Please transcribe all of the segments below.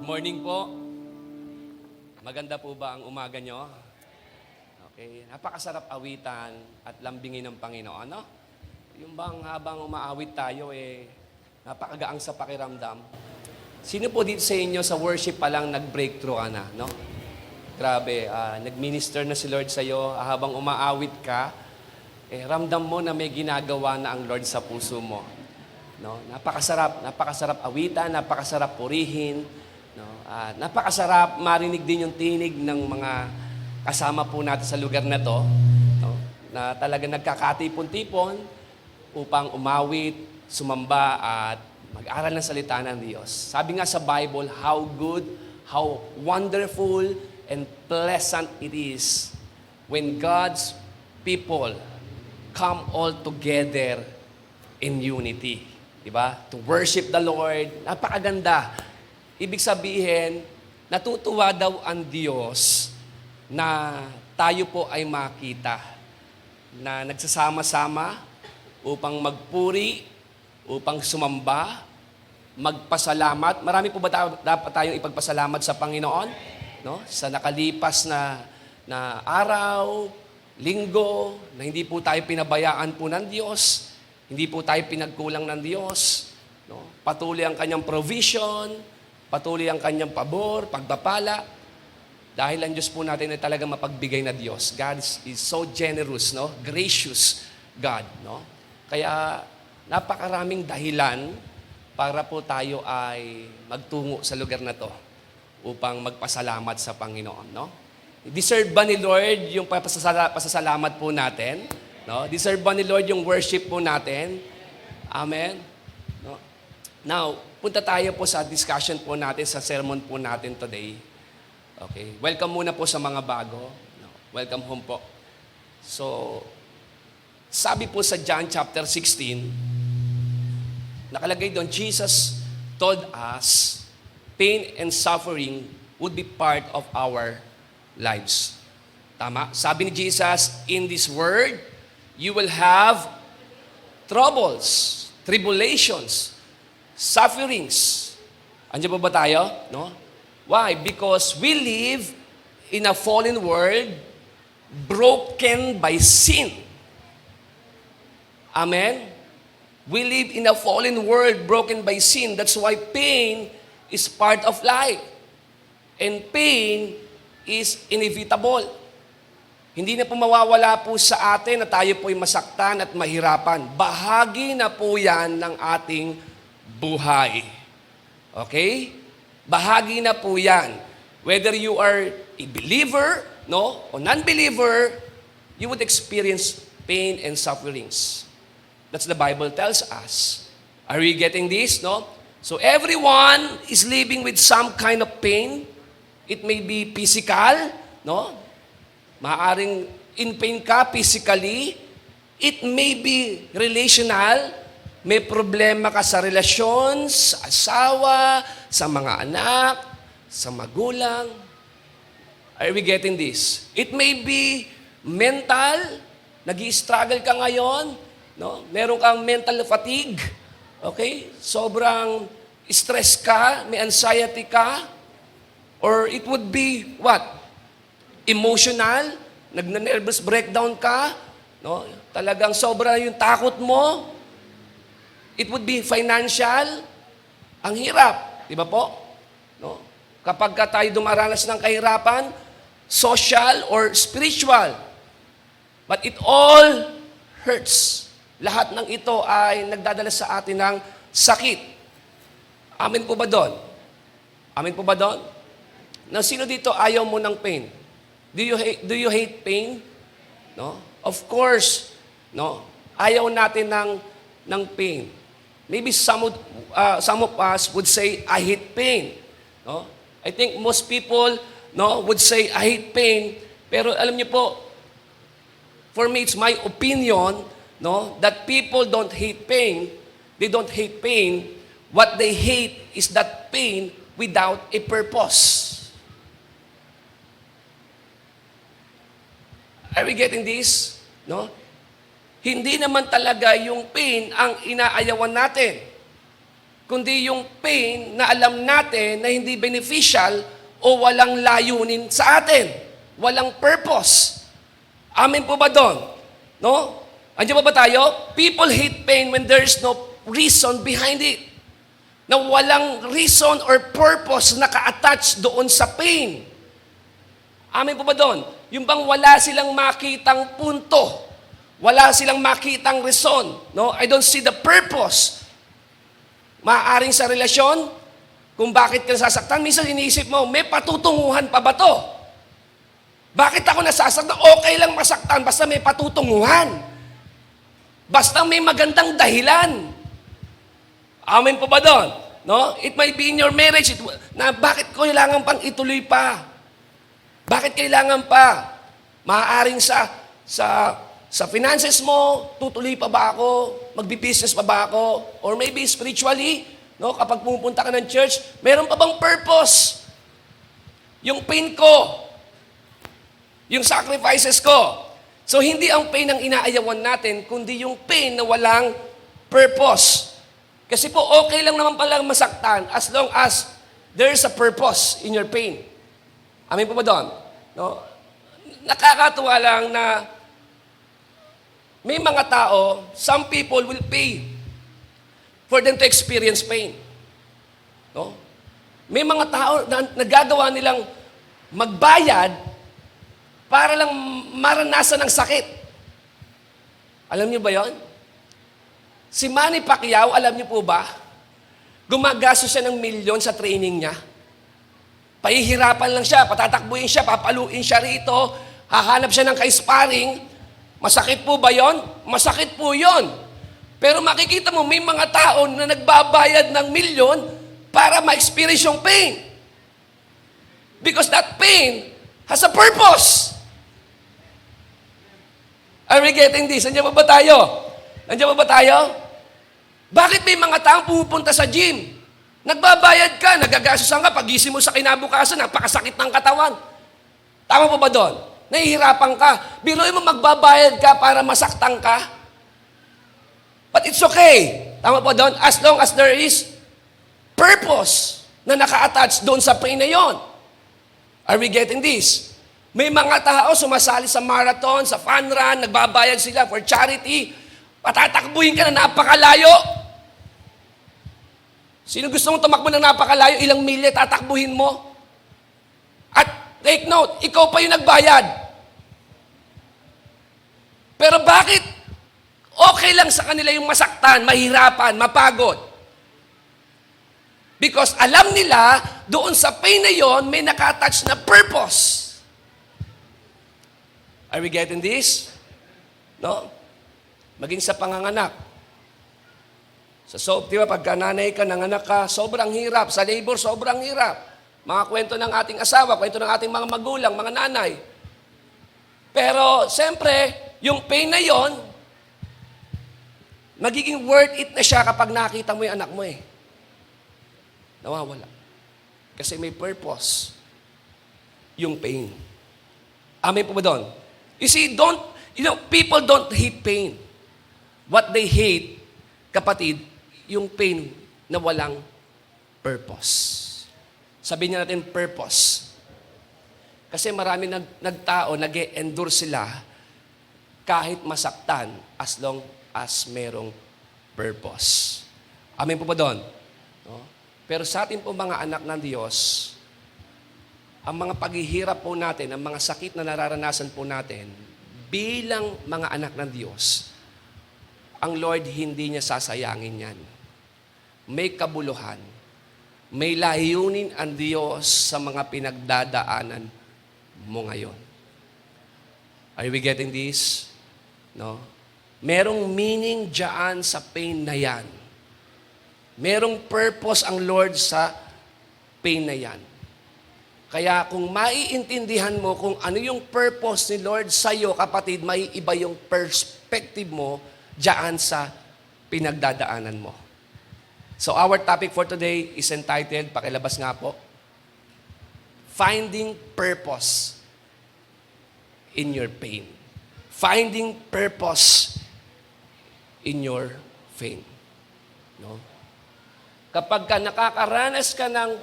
Morning po. Maganda po ba ang umaga nyo? Okay. Napakasarap awitan at lambingin ng Panginoon, no? Yung bang habang umaawit tayo, napakagaang sa pakiramdam. Sino po dito sa inyo sa worship pa lang nag-breakthrough ka na, no? Grabe, nag-minister na si Lord sa'yo. Habang umaawit ka, ramdam mo na may ginagawa na ang Lord sa puso mo. No? Napakasarap awitan, napakasarap purihin. No? Napakasarap marinig din yung tinig ng mga kasama po natin sa lugar na to, no? Na talaga nagkakatipon-tipon upang umawit, sumamba at mag-aral ng salita ng Diyos. Sabi nga sa Bible, how good, how wonderful, and pleasant it is when God's people come all together in unity. Diba? To worship the Lord. Napakaganda. Ibig sabihin, natutuwa daw ang Diyos na tayo po ay makita na nagsasama-sama upang magpuri, upang sumamba, magpasalamat. Marami po ba dapat tayong ipagpasalamat sa Panginoon? No? Sa nakalipas na araw, linggo, na hindi po tayo pinabayaan po ng Diyos, hindi po tayo pinagkulang ng Diyos. No? Patuloy ang kanyang provision, patuloy ang kanyang pabor, pagpapala. Dahil ang Diyos po natin ay talagang mapagbigay na Diyos. God is so generous, no? Gracious God, no? Kaya napakaraming dahilan para po tayo ay magtungo sa lugar na to upang magpasalamat sa Panginoon, no? Deserve ba ni Lord yung pasasalamat po natin? No? Deserve ba ni Lord yung worship po natin? Amen? No? Now, punta tayo po sa discussion po natin, sa sermon po natin today. Okay. Welcome muna po sa mga bago. No? Welcome home po. So, sabi po sa John chapter 16, nakalagay doon, Jesus told us, pain and suffering would be part of our lives. Tama? Sabi ni Jesus, in this world, you will have troubles, tribulations, sufferings. Andiyan pa ba tayo? No? Why? Because we live in a fallen world broken by sin. Amen? We live in a fallen world broken by sin. That's why pain is part of life. And pain is inevitable. Hindi na po mawawala po sa atin na tayo po'y masaktan at mahirapan. Bahagi na po yan ng ating buhay. Okay? Bahagi na po yan. Whether you are a believer, no, o non-believer, you would experience pain and sufferings. That's the Bible tells us. Are we getting this? No? So everyone is living with some kind of pain. It may be physical, no? Maaring in pain ka physically. It may be relational. May problema ka sa relasyon, sa asawa, sa mga anak, sa magulang. Are we getting this? It may be mental. Nag-i-struggle ka ngayon. No? Meron kang mental fatigue. Okay? Sobrang stress ka, may anxiety ka. Or it would be what? Emotional. Nagna-nervous breakdown ka. No? Talagang sobra yung takot mo. It would be financial. Ang hirap. Di ba po? No? Kapag tayo dumaranas ng kahirapan, social or spiritual. But it all hurts. Lahat ng ito ay nagdadala sa atin ng sakit. Amin po ba doon? Amin po ba doon? Now, sino dito ayaw mo ng pain? Do you hate pain? No? Of course, no? Ayaw natin ng pain. Maybe some of us would say, I hate pain. No? I think most people, no, would say, I hate pain. Pero alam niyo po, for me, it's my opinion, no, that people don't hate pain. They don't hate pain. What they hate is that pain without a purpose. Are we getting this? No? Hindi naman talaga yung pain ang inaayawan natin. kundi yung pain na alam natin na hindi beneficial o walang layunin sa atin. Walang purpose. Amen po ba doon? No? Andiyan ba tayo? People hate pain when there is no reason behind it. Na walang reason or purpose na ka-attach doon sa pain. Amen po ba doon? Yung bang wala silang makitang punto. Wala silang makitang reason. No? I don't see the purpose. Maaaring sa relasyon, kung bakit ka nasasaktan, minsan iniisip mo, may patutunguhan pa ba to? Bakit ako nasasaktan? Okay lang masaktan, basta may patutunguhan. Basta may magandang dahilan. Amen po ba doon? No? It might be in your marriage, na bakit kailangan pang ituloy pa? Bakit kailangan pa? Maaaring sa finances mo, tutuloy pa ba ako? Magbi-business pa ba ako? Or maybe spiritually, no? Kapag pumunta ka ng church, meron pa bang purpose? Yung pain ko, yung sacrifices ko. So, hindi ang pain ang inaayawan natin, kundi yung pain na walang purpose. Kasi po, okay lang naman palang masaktan as long as there's a purpose in your pain. Amin po ba doon? No? Nakakatuwa lang na may mga tao, some people will pay for them to experience pain. No? May mga tao na nagagawa nilang magbayad para lang maranasan ng sakit. Alam niyo ba yon? Si Manny Pacquiao, alam niyo po ba, gumagastos siya ng milyon sa training niya. Pahihirapan lang siya, patatakbuhin siya, papaluin siya rito, hahanap siya ng ka-sparring. Masakit po ba yon? Masakit po yon. Pero makikita mo, may mga tao na nagbabayad ng milyon para ma-experience yung pain. Because that pain has a purpose. Are we getting this? Nandiyan ba tayo? Nandiyan ba tayo? Bakit may mga taong pupunta sa gym? Nagbabayad ka, nagagastusan ka, pagising mo sa kinabukasan, napakasakit ng katawan. Tama po ba doon? Nahihirapan ka. Biruin mo magbabayad ka para masaktan ka. But it's okay. Tama po doon? As long as there is purpose na naka-attach doon sa pain na yon. Are we getting this? May mga tao sumasali sa marathon, sa fun run, nagbabayad sila for charity. Patatakbuhin ka na napakalayo. Sino gusto mong tumakbo ng napakalayo? Ilang milya tatakbuhin mo? At take note, ikaw pa yung nagbayad. Pero bakit okay lang sa kanila yung masaktan, mahirapan, mapagod? Because alam nila, doon sa pain na yon, may nakatouch na purpose. Are we getting this? No? Maging sa panganganak. Di ba, pagka nanay ka, nanganak ka, sobrang hirap. Sa labor, sobrang hirap. Mga kwento ng ating asawa, kwento ng ating mga magulang, mga nanay. Pero, siyempre, yung pain na yon, magiging worth it na siya kapag nakita mo yung anak mo eh. Nawawala. Kasi may purpose yung pain. Amen po ba doon? You see, people don't hate pain. What they hate, kapatid, yung pain na walang purpose. Sabihin natin purpose. Kasi marami nagtao, nag-endure sila kahit masaktan as long as merong purpose. Amen po ba doon? No? Pero sa atin po mga anak ng Diyos, ang mga paghihirap po natin, ang mga sakit na nararanasan po natin, bilang mga anak ng Diyos, ang Lord hindi niya sasayangin yan. May kabuluhan, may layunin ang Diyos sa mga pinagdadaanan mo ngayon. Are we getting this? No? Merong meaning dyan sa pain na yan. Merong purpose ang Lord sa pain na yan. Kaya kung maiintindihan mo kung ano yung purpose ni Lord sa iyo, kapatid, may iba yung perspective mo dyan sa pinagdadaanan mo. So our topic for today is entitled, pakilabas nga po, Finding Purpose in Your Pain. Finding Purpose in Your Pain. No? kapag ka nakakaranas ka ng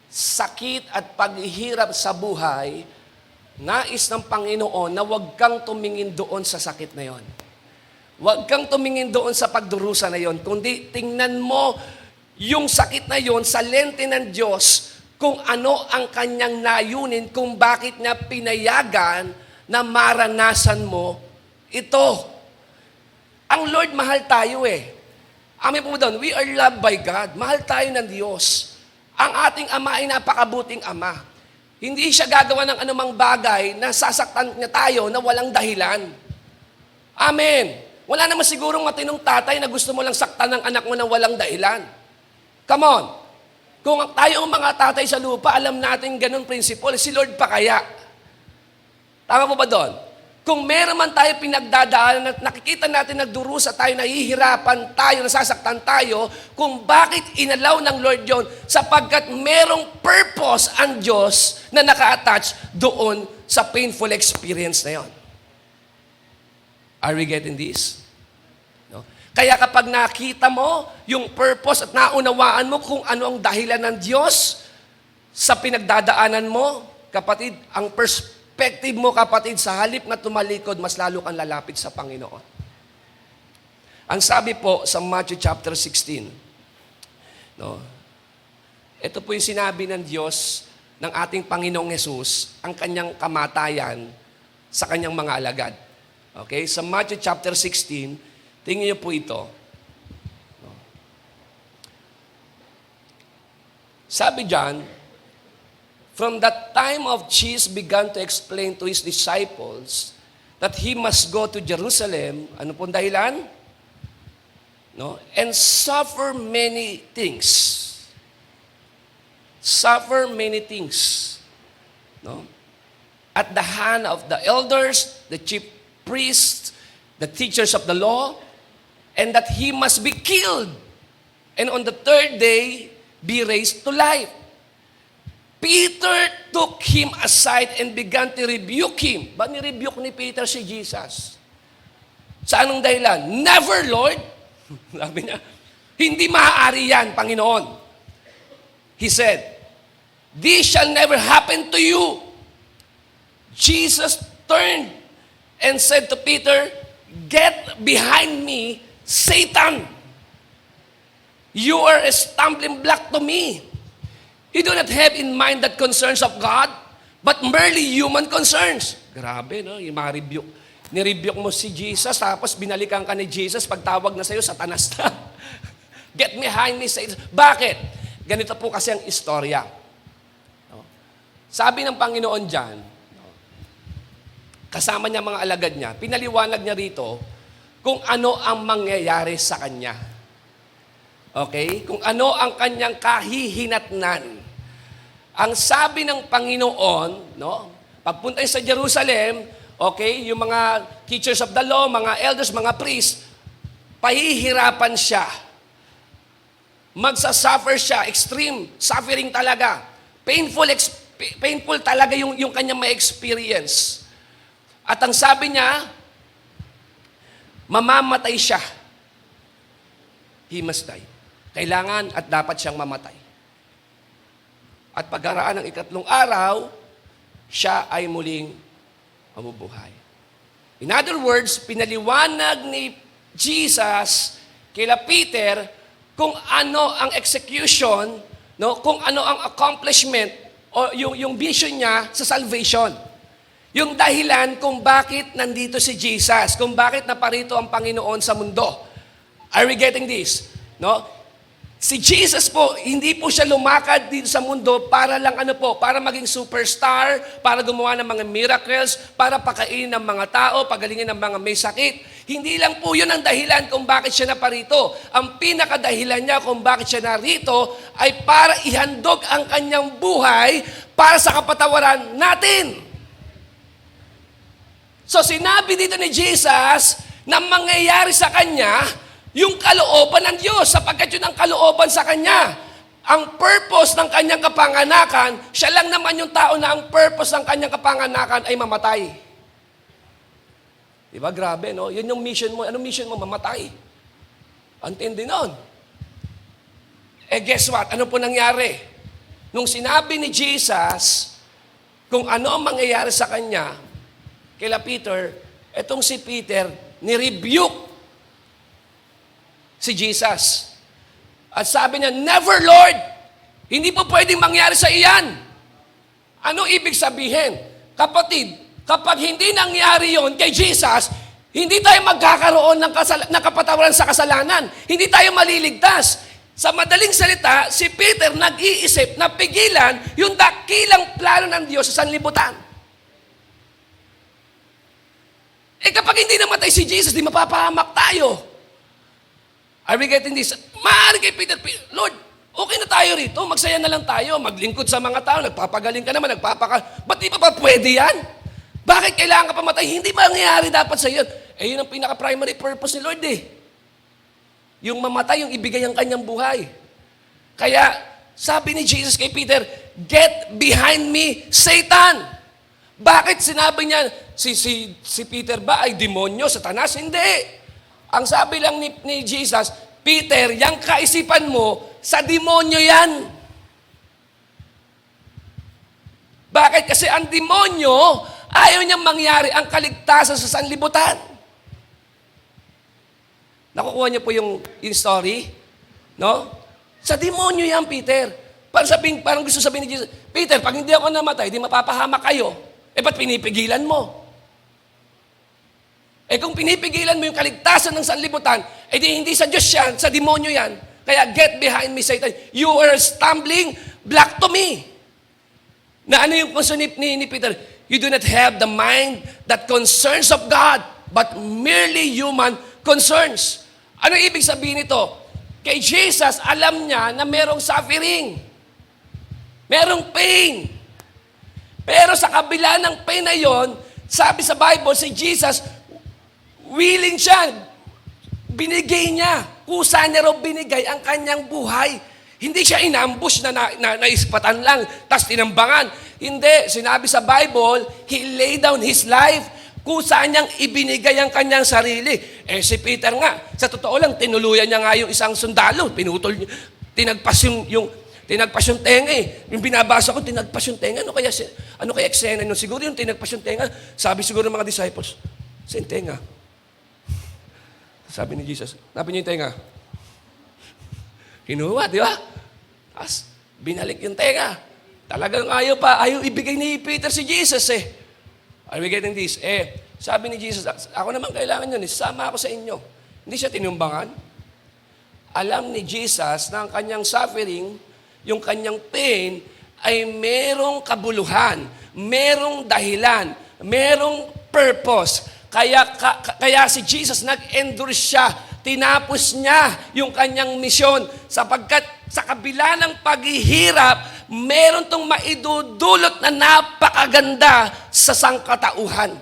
sakit at paghihirap sa buhay, nais ng Panginoon na huwag kang tumingin doon sa sakit na yon. Huwag kang tumingin doon sa pagdurusa na yon, kundi tingnan mo yung sakit na yon sa lente ng Diyos, kung ano ang kanyang layunin, kung bakit niya pinayagan na maranasan mo ito. Ang Lord, mahal tayo eh. Amin po doon, we are loved by God. Mahal tayo ng Diyos. Ang ating Ama ay napakabuting Ama. Hindi siya gagawa ng anumang bagay na sasaktan niya tayo na walang dahilan. Amen. Wala naman sigurong matinong tatay na gusto mo lang saktan ng anak mo na walang dahilan. Come on. Kung tayo ang mga tatay sa lupa, alam natin ganun principle. Si Lord pa kaya? Tama po ba doon? Kung meron man tayo pinagdadaanan at nakikita natin nagdurusa tayo, nahihirapan tayo, nasasaktan tayo, kung bakit inalaw ng Lord yon, sapagkat merong purpose ang Diyos na naka-attach doon sa painful experience na yon. Are we getting this? No? Kaya kapag nakita mo yung purpose at naunawaan mo kung ano ang dahilan ng Diyos sa pinagdadaanan mo, kapatid, ang perspective mo, kapatid, sa halip na tumalikod, mas lalo kang lalapit sa Panginoon. Ang sabi po sa Matthew chapter 16, no, ito po yung sinabi ng Diyos ng ating Panginoong Jesus, ang kanyang kamatayan sa kanyang mga alagad. Okay? Sa Matthew chapter 16, tingnan niyo po ito. No. Sabi diyan, from that time of Jesus began to explain to His disciples that He must go to Jerusalem. Ano pong dahilan? No? And suffer many things. Suffer many things. No? At the hand of the elders, the chief priests, the teachers of the law, and that He must be killed. And on the third day, be raised to life. Peter took him aside and began to rebuke him. Ba ni-rebuke ni Peter si Jesus? Sa anong dahilan? Never, Lord. Sabi niya, hindi maaari yan, Panginoon. He said, this shall never happen to you. Jesus turned and said to Peter, get behind me, Satan. You are a stumbling block to me. You do not have in mind that concerns of God, but merely human concerns. Grabe, no? Yung mga rebuke. Nirebuke mo si Jesus, tapos binalikan ka ni Jesus, pagtawag na sa'yo, satanas na. Get behind me, Satan. Bakit? Ganito po kasi ang istorya. No? Sabi ng Panginoon dyan, no? Kasama niya mga alagad niya, pinaliwanag niya rito kung ano ang mangyayari sa kanya. Okay? Kung ano ang kanyang kahihinatnan. Ang sabi ng Panginoon, no, pagpunta sa Jerusalem, okay, yung mga teachers of the law, mga elders, mga priests, pahihirapan siya. Magsasuffer siya, extreme suffering talaga. Painful talaga yung kanyang may experience. At ang sabi niya, mamamatay siya. He must die. Kailangan at dapat siyang mamatay. At pagkaraan ng ikatlong araw, siya ay muling mabubuhay. In other words, pinaliwanag ni Jesus kila Peter kung ano ang execution, no, kung ano ang accomplishment o yung vision niya sa salvation. Yung dahilan kung bakit nandito si Jesus, kung bakit naparito ang Panginoon sa mundo. Are we getting this? No? Si Jesus po, hindi po siya lumakad dito sa mundo para lang para maging superstar, para gumawa ng mga miracles, para pakainin ng mga tao, pagalingin ng mga may sakit. Hindi lang po yun ang dahilan kung bakit siya naparito. Ang pinakadahilan niya kung bakit siya narito ay para ihandog ang kanyang buhay para sa kapatawaran natin. So sinabi dito ni Jesus na mangyayari sa kanya yung kalooban ng Diyos, sapagkat yun ang kalooban sa Kanya. Ang purpose ng Kanyang kapanganakan, siya lang naman yung tao na ang purpose ng Kanyang kapanganakan ay mamatay. Diba? Grabe, no? Yun yung mission mo. Anong mission mo? Mamatay. Antindi nun. Guess what? Ano po nangyari? Nung sinabi ni Jesus kung ano ang mangyayari sa kanya, kila Peter, etong si Peter, ni-rebuke si Jesus. At sabi niya, never, Lord! Hindi po pwedeng mangyari sa iyan. Ano ibig sabihin? Kapatid, kapag hindi nangyari yon kay Jesus, hindi tayo magkakaroon ng kapatawaran sa kasalanan. Hindi tayo maliligtas. Sa madaling salita, si Peter nag-iisip na pigilan yung dakilang plano ng Diyos sa sanlibutan. Kapag hindi namatay si Jesus, di mapapahamak tayo. Are we getting this? Maaari kay Peter, Lord, okay na tayo rito, magsaya na lang tayo, maglingkod sa mga tao, nagpapagaling ka naman, ba't di pa pwede yan? Bakit kailangan ka pamatay? Hindi mangyayari dapat sa iyo. Yun ang pinaka-primary purpose ni Lord Yung mamatay, yung ibigay ang kanyang buhay. Kaya, sabi ni Jesus kay Peter, get behind me, Satan! Bakit sinabi niya, si Peter ba ay demonyo, satanas? Hindi. Ang sabi lang ni Jesus, Peter, yung kaisipan mo, sa demonyo yan. Bakit? Kasi ang demonyo, ayaw niyang mangyari ang kaligtasan sa sanlibutan. Nakukuha niyo po yung story? No? Sa demonyo yan, Peter. Parang gusto sabihin ni Jesus, Peter, pag hindi ako namatay, di mapapahamak kayo. Ba't pinipigilan mo? Kung pinipigilan mo yung kaligtasan ng sanlibutan, di hindi sa Diyos yan, sa demonyo yan. Kaya get behind me, Satan. You are a stumbling block to me. Na ano yung concern ni Peter? You do not have the mind that concerns of God, but merely human concerns. Ano ibig sabihin nito? Kay Jesus, alam niya na merong suffering. Merong pain. Pero sa kabila ng pain na yon, sabi sa Bible, si Jesus, willing siya. Binigay niya. Kusa niya raw binigay ang kanyang buhay. Hindi siya inambush na naispatan lang, tas tinambangan. Hindi. Sinabi sa Bible, He laid down His life. Kusa niyang ibinigay ang kanyang sarili. Si Peter nga, sa totoo lang, tinuluyan niya nga yung isang sundalo. Pinutol niya, tinagpas yung tenga Yung binabasa ko, tinagpas yung tenga. Ano kaya eksena nun? Siguro yung tinagpas yung tenga. Sabi siguro ng mga disciples, sa tenga. Sabi ni Jesus, napin niyo yung tenga. Kinuha, di ba? Tapos, binalik yung tenga. Talagang ayaw ibigay ni Peter si Jesus Are we getting this? Sabi ni Jesus, ako naman kailangan yun, sama ako sa inyo. Hindi siya tinumbangan. Alam ni Jesus na ang kanyang suffering, yung kanyang pain, ay merong kabuluhan, merong dahilan, merong purpose. Kaya si Jesus nag-endure siya, tinapos niya yung kanyang misyon sapagkat sa kabila ng paghihirap, meron tong maidudulot na napakaganda sa sangkatauhan.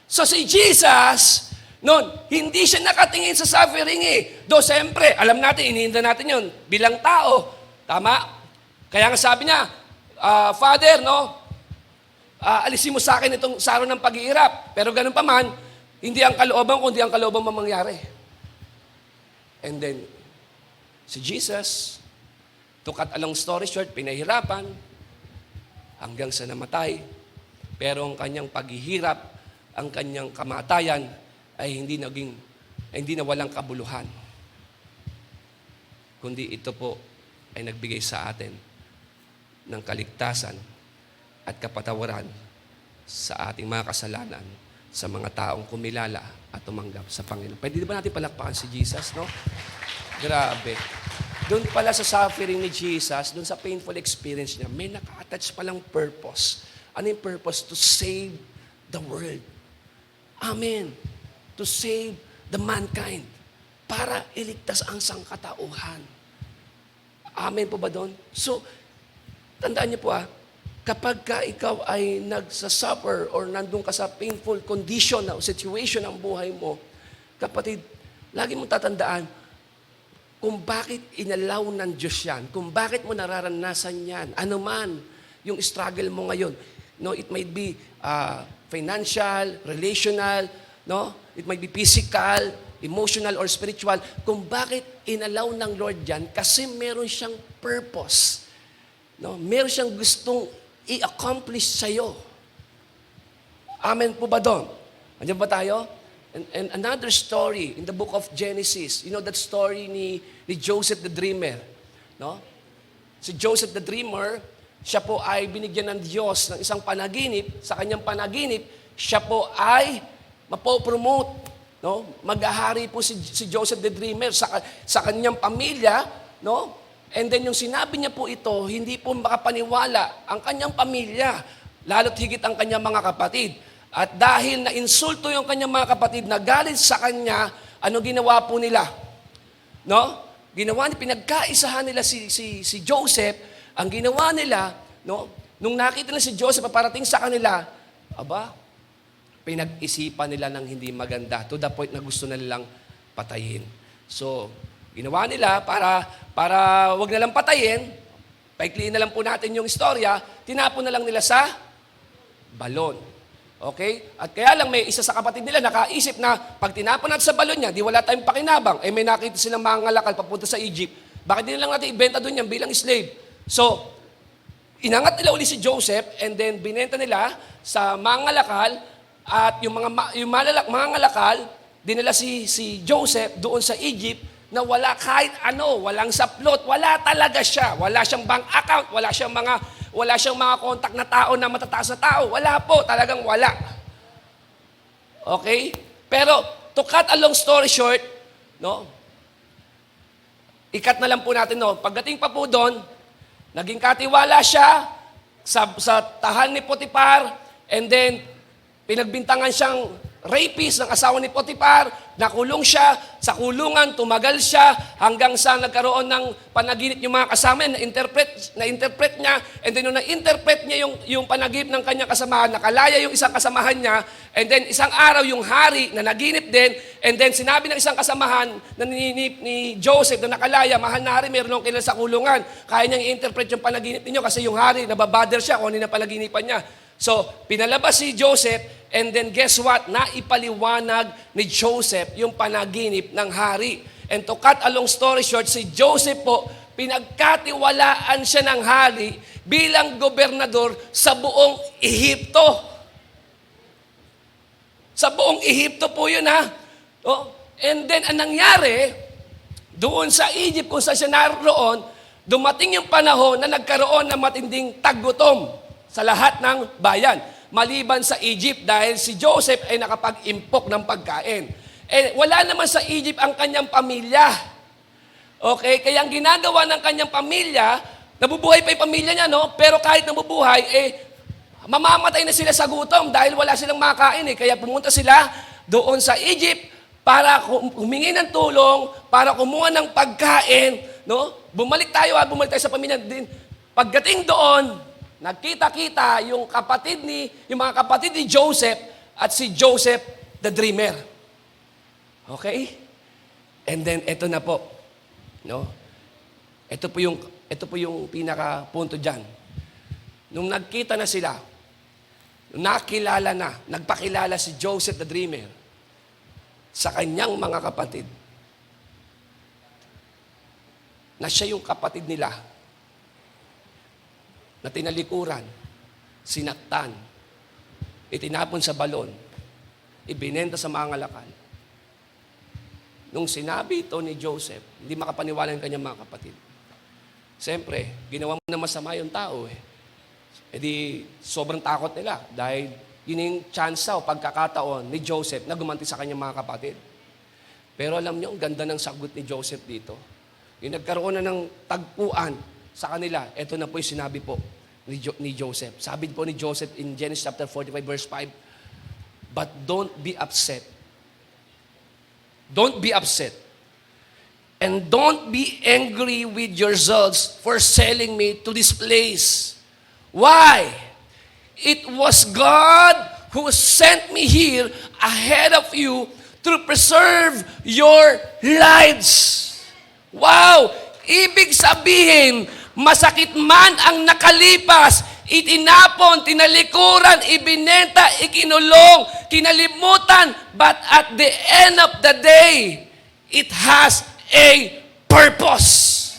So si Jesus, hindi siya nakatingin sa suffering Do siyempre, alam natin, iniinda natin yun bilang tao. Tama? Kaya nga sabi niya, Father, alisin mo sa akin itong saro ng paghihirap. Pero ganun pa man, hindi ang kalooban, kundi ang kalooban mangyari. And then, si Jesus, to cut a long story short, pinahirapan hanggang sa namatay. Pero ang kanyang paghihirap, ang kanyang kamatayan ay hindi na walang kabuluhan. Kundi ito po ay nagbigay sa atin ng kaligtasan at kapatawaran sa ating mga kasalanan sa mga taong kumilala at tumanggap sa Panginoon. Pwede ba natin palakpakan si Jesus, no? Grabe. Doon pala sa suffering ni Jesus, doon sa painful experience niya, may naka-attach palang purpose. Ano yung purpose? To save the world. Amen. To save the mankind. Para iligtas ang sangkatauhan. Amen po ba doon? So, tandaan niyo po kapag ka ikaw ay nagsasuffer or nandun ka sa painful condition o situation ng buhay mo, kapatid, lagi mong tatandaan kung bakit inalaw ng Diyos yan, kung bakit mo nararanasan yan, ano man yung struggle mo ngayon. It might be financial, relational, it might be physical, emotional, or spiritual. Kung bakit inalaw ng Lord yan kasi meron siyang purpose. No? Meron siyang gustong i-accomplish sa'yo. Amen po ba doon? Andiyan ba tayo? And another story in the book of Genesis. You know that story ni Joseph the Dreamer. No? Si Joseph the Dreamer, siya po ay binigyan ng Diyos ng isang panaginip. Sa kanyang panaginip, siya po ay mapopromote. No? Maghahari po si Joseph the Dreamer sa kanyang pamilya. No? And then yung sinabi niya po ito, hindi po makapaniwala ang kanyang pamilya, lalo't higit ang kanyang mga kapatid. At dahil na-insulto yung kanyang mga kapatid, nagalit sa kanya, ano ginawa po nila? No? Ginawa nila, pinagkaisahan nila si Joseph. Ang ginawa nila, no? Nung nakita nila si Joseph parating sa kanila, pinag-isipan nila ng hindi maganda to the point na gusto na nilang patayin. So, ginawa nila para wag na lang patayin, paikliin na lang po natin yung istorya, tinapon na lang nila sa balon. Okay? At kaya lang may isa sa kapatid nila nakaisip na pag tinapon natin sa balon niya, di wala tayong pakinabang. Eh may nakita silang mga ngalakal papunta sa Egypt. Bakit di na lang natin ibenta doon yan bilang slave? So, inangat nila uli si Joseph and then binenta nila sa mga ngalakal at yung mga ngalakal, dinala si Joseph doon sa Egypt na wala kahit ano, walang saplot, wala talaga siya. Wala siyang bank account, wala siyang mga contact na tao na matataas na tao. Wala po, talagang wala. Okay? Pero, to cut a long story short, no? Ikat na lang po natin, no? Pagdating pa po doon, naging katiwala siya sa tahan ni Potiphar, and then, pinagbintangan siyang rapist ng asawa ni Potiphar, nakulong siya, sa kulungan, tumagal siya, hanggang sa nagkaroon ng panaginip yung mga kasama, na-interpret niya, and then nung na-interpret niya yung panaginip ng kanyang kasamahan, nakalaya yung isang kasamahan niya, and then isang araw yung hari na naginip din, and then sinabi ng isang kasamahan na ni Joseph na nakalaya, mahal na hari, meron akong kilala sa kulungan, kaya niyang i-interpret yung panaginip ninyo kasi yung hari, nababader siya kung ano na panaginipan niya. So, pinalabas si Joseph, and then guess what? Naipaliwanag ni Joseph yung panaginip ng hari. And to cut a long story short, si Joseph po, pinagkatiwalaan siya ng hari bilang gobernador sa buong Ehipto. Sa buong Ehipto po yun, ha? Oh, and then, ang nangyari, doon sa Egypt, kung saan siya naroon, dumating yung panahon na nagkaroon ng matinding taggutom sa lahat ng bayan. Maliban sa Egypt dahil si Joseph ay nakapag-impok ng pagkain. Eh, wala naman sa Egypt ang kanyang pamilya. Okay? Kaya ang ginagawa ng kanyang pamilya, nabubuhay pa yung pamilya niya, no? Pero kahit nabubuhay, mamamatay na sila sa gutom dahil wala silang makain. Kaya pumunta sila doon sa Egypt para humingi ng tulong, para kumuha ng pagkain, no? Bumalik tayo sa pamilya din. Pagdating doon, nagkita-kita yung mga kapatid ni Joseph at si Joseph the Dreamer. Okay? And then ito na po, no? Ito po yung pinaka punto diyan. Nung nagkita na sila, nagpakilala si Joseph the Dreamer sa kanyang mga kapatid na siya yung kapatid nila na tinalikuran, sinaktan, itinapon sa balon, ibinenta sa mga ngalakal. Nung sinabi ito ni Joseph, hindi makapaniwala yung kanyang mga kapatid. Siyempre, ginawa mo na masama yung tao E di, sobrang takot nila dahil yun yung chance o pagkakataon ni Joseph na gumanti sa kanyang mga kapatid. Pero alam niyo, ang ganda ng sagot ni Joseph dito. Yung nagkaroon na ng tagpuan sa kanila, ito na po yung sinabi po ni Joseph. Sabi po ni Joseph in Genesis chapter 45 verse 5, "But don't be upset. Don't be upset. And don't be angry with yourselves for selling me to this place. Why? It was God who sent me here ahead of you to preserve your lives." Wow! Ibig sabihin, masakit man ang nakalipas, itinapon, tinalikuran, ibinenta, ikinulong, kinalimutan, but at the end of the day, it has a purpose.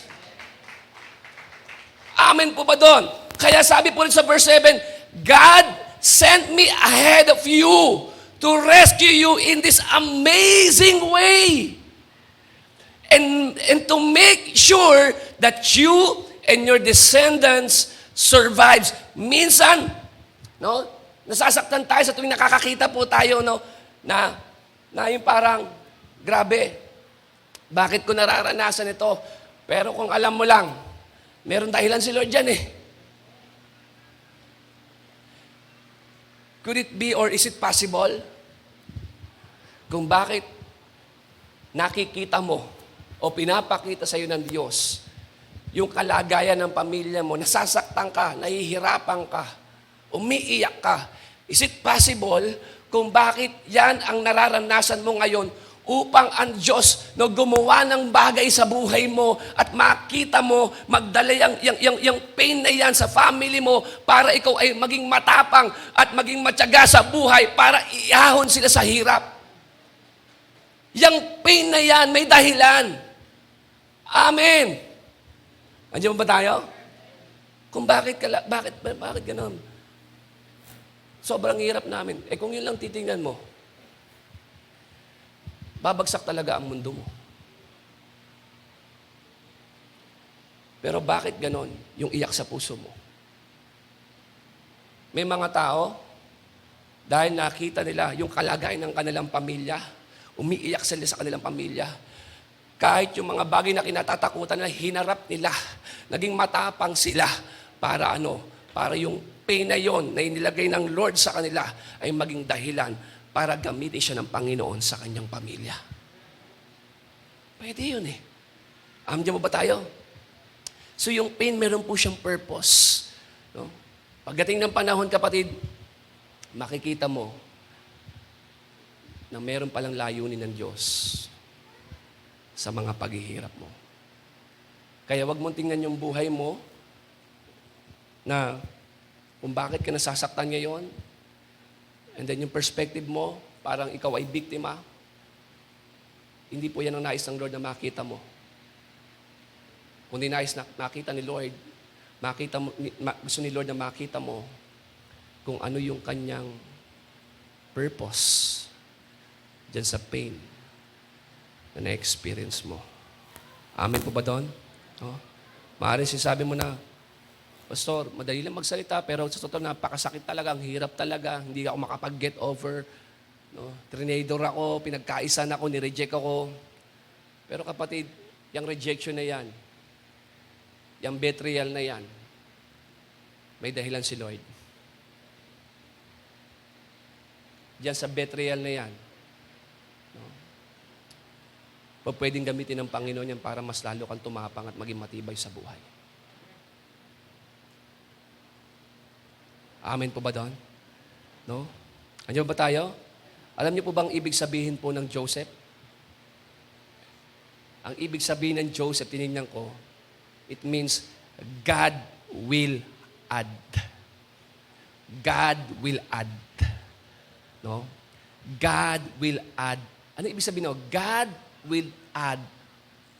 Amen po ba doon? Kaya sabi po rin sa verse 7, God sent me ahead of you to rescue you in this amazing way. And to make sure that you and your descendants survives. Minsan, no, nasasaktan tayo sa tuwing nakakakita po tayo, no, na yung parang, grabe, bakit ko nararanasan ito? Pero kung alam mo lang, meron dahilan si Lord dyan eh. Could it be or is it possible kung bakit nakikita mo o pinapakita sa iyo ng Diyos yung kalagayan ng pamilya mo, nasasaktan ka, nahihirapan ka, umiiyak ka. Is it possible kung bakit yan ang nararanasan mo ngayon upang ang Diyos na gumawa ng bagay sa buhay mo at makita mo, magdala yung pain na yan sa family mo para ikaw ay maging matapang at maging matyaga sa buhay para iahon sila sa hirap. Yang pain na yan, may dahilan. Amen. Andiyan ba tayo? Kung bakit ganon? Sobrang hirap namin. Eh kung yun lang titingnan mo, babagsak talaga ang mundo mo. Pero bakit ganon yung iyak sa puso mo? May mga tao, dahil nakita nila yung kalagayan ng kanilang pamilya, umiiyak sila sa kanilang pamilya. Kahit yung mga bagay na kinatatakutan nila, hinarap nila. Naging matapang sila para para yung pain na yon na inilagay ng Lord sa kanila ay maging dahilan para gamitin siya ng Panginoon sa kanyang pamilya. Pwede yun eh. Diyan mo ba tayo? So yung pain, meron po siyang purpose. No? Pagdating ng panahon, kapatid, makikita mo na meron palang layunin ng Diyos sa mga paghihirap mo. Kaya wag mong tingnan yung buhay mo na kung bakit ka nasasaktan ngayon, and then yung perspective mo, parang ikaw ay biktima. Hindi po yan ang nais ng Lord na makita mo. Kundi nais na makita ni Lord, gusto ni Lord na makita mo kung ano yung kanyang purpose dyan sa pain na na-experience mo. Amen po ba doon? No? Maaaring sinasabi mo na, Pastor, madali lang magsalita, pero sa totoo napakasakit talaga, ang hirap talaga, hindi ako makapag-get over. No? Trinador ako, pinagkaisan ako, nireject ako. Pero kapatid, yung rejection na yan, yung betrayal na yan, may dahilan si Lord. Diyan sa betrayal na yan, pwedeng gamitin ng Panginoon yan para mas lalo kang tumapang at maging matibay sa buhay. Amen po ba doon? No? Andiyan ba tayo? Alam niyo po bang ibig sabihin po ng Joseph? Ang ibig sabihin ng Joseph, tinignan ko, it means God will add. God will add. No? God will add. Ano ibig sabihin? No? God will add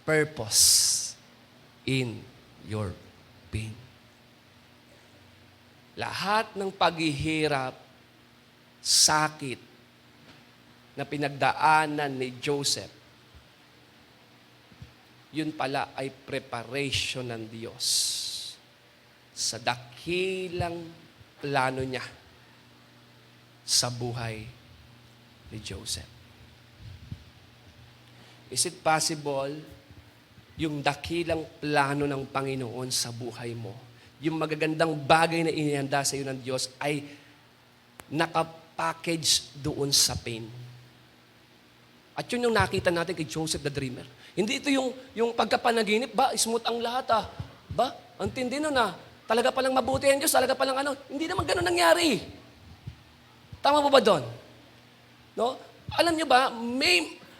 purpose in your pain. Lahat ng paghihirap, sakit na pinagdaanan ni Joseph, yun pala ay preparation ng Diyos sa dakilang plano niya sa buhay ni Joseph. Is it possible yung dakilang plano ng Panginoon sa buhay mo, yung magagandang bagay na inihanda sa iyo ng Diyos ay nakapackage doon sa pain? At yun yung nakita natin kay Joseph the Dreamer. Hindi ito yung pagkapanaginip, smooth ang lahat ang tindi nun talaga palang mabuti ang Diyos, talaga palang hindi naman ganun nangyari. Tama po ba doon? No? Alam niyo ba,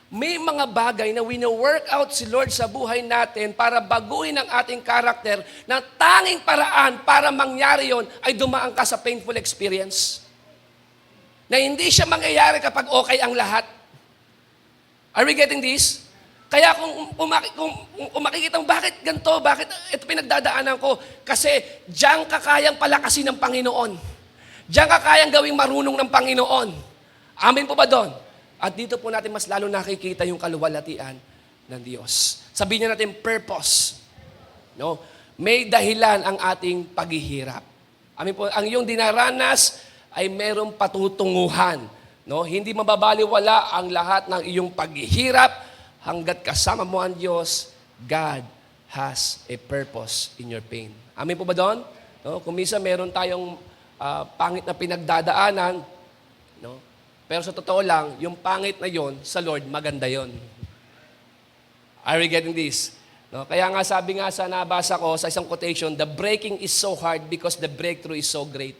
may mga bagay na wino-work out si Lord sa buhay natin para baguhin ang ating karakter na tanging paraan para mangyari yon ay dumaan ka sa painful experience. Na hindi siya mangyayari kapag okay ang lahat. Are we getting this? Kaya kung makikita mo, bakit ganito, bakit ito pinagdadaanan ko? Kasi diyan ka kayang palakasin ng Panginoon. Diyan ka kayang gawing marunong ng Panginoon. Amen po ba doon? At dito po natin mas lalo nakikita yung kaluwalhatian ng Diyos. Sabihin natin purpose. No? May dahilan ang ating paghihirap. Amen po, ang iyong dinaranas ay merong patutunguhan. No? Hindi mababaliwala ang lahat ng iyong paghihirap hanggat kasama mo ang Diyos. God has a purpose in your pain. Amen po ba doon? No? Kung minsan meron tayong pangit na pinagdadaanan, no? Pero sa totoo lang, yung pangit na yon sa Lord, maganda yon. Are we getting this? No? Kaya nga sabi nga sa nabasa ko sa isang quotation, the breaking is so hard because the breakthrough is so great.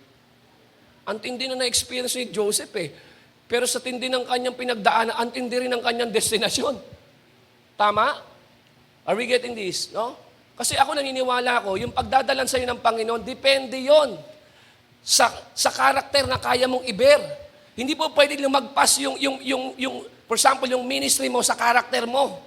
Ang tindi na na-experience ni Joseph eh. Pero sa tindi ng kanyang pinagdaanan, ang tindi rin ng kanyang destinasyon. Tama? Are we getting this? No? Kasi ako naniniwala ko, yung pagdadalan sa iyo ng Panginoon, depende yon sa karakter na kaya mong i-bear. Hindi po pwede lumagpas for example, yung ministry mo sa karakter mo.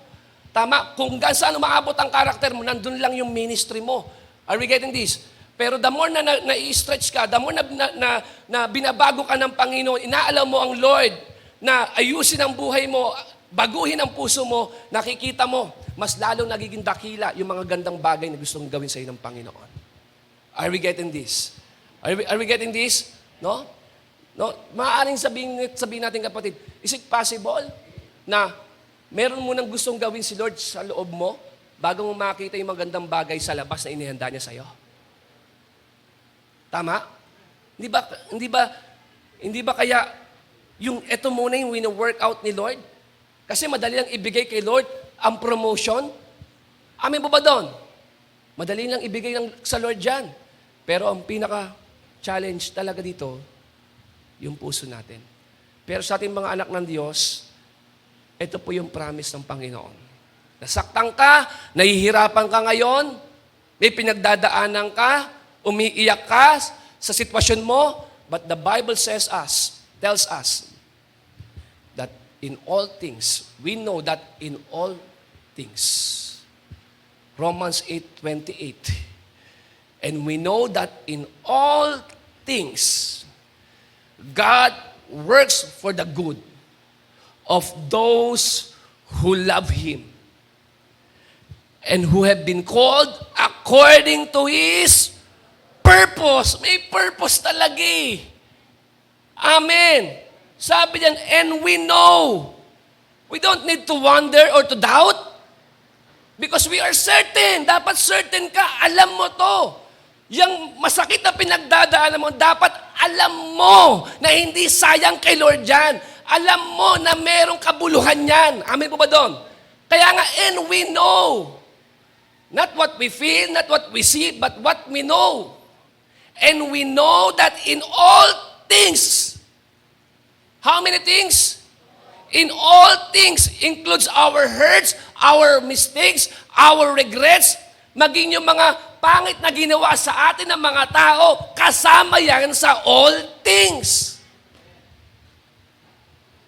Tama? Kung saan umaabot ang karakter mo, nandun lang yung ministry mo. Are we getting this? Pero the more na i-stretch ka, the more na binabago ka ng Panginoon, inaalam mo ang Lord na ayusin ang buhay mo, baguhin ang puso mo, nakikita mo, mas lalong nagiging dakila yung mga gandang bagay na gustong gawin sa iyo ng Panginoon. Are we getting this? Are we getting this? No? No, maaaring sabihin natin kapatid, is it possible na meron mo nang gustong gawin si Lord sa loob mo bago mo makita yung magandang bagay sa labas na inihanda niya sa iyo? Tama? Hindi ba kaya yung ito muna yung wino-work out ni Lord? Kasi madali lang ibigay kay Lord ang promotion. Amin po ba doon? Madali lang ibigay sa Lord yan. Pero ang pinaka-challenge talaga dito, yung puso natin. Pero sa ating mga anak ng Diyos, ito po yung promise ng Panginoon. Nasaktan ka, nahihirapan ka ngayon, may pinagdadaanan ka, umiiyak ka sa sitwasyon mo, but the Bible tells us, that in all things, we know that in all things, Romans 8:28, and we know that in all things, God works for the good of those who love Him and who have been called according to His purpose. May purpose talaga eh. Amen. Sabi diyan, and we know. We don't need to wonder or to doubt because we are certain. Dapat certain ka. Alam mo to. Yang masakit na pinagdadaanan mo, dapat alam mo na hindi sayang kay Lord yan. Alam mo na merong kabuluhan yan. Amen po ba doon? Kaya nga, and we know. Not what we feel, not what we see, but what we know. And we know that in all things, how many things? In all things includes our hurts, our mistakes, our regrets, maging yung mga pangit na ginawa sa atin ng mga tao, kasama yan sa all things.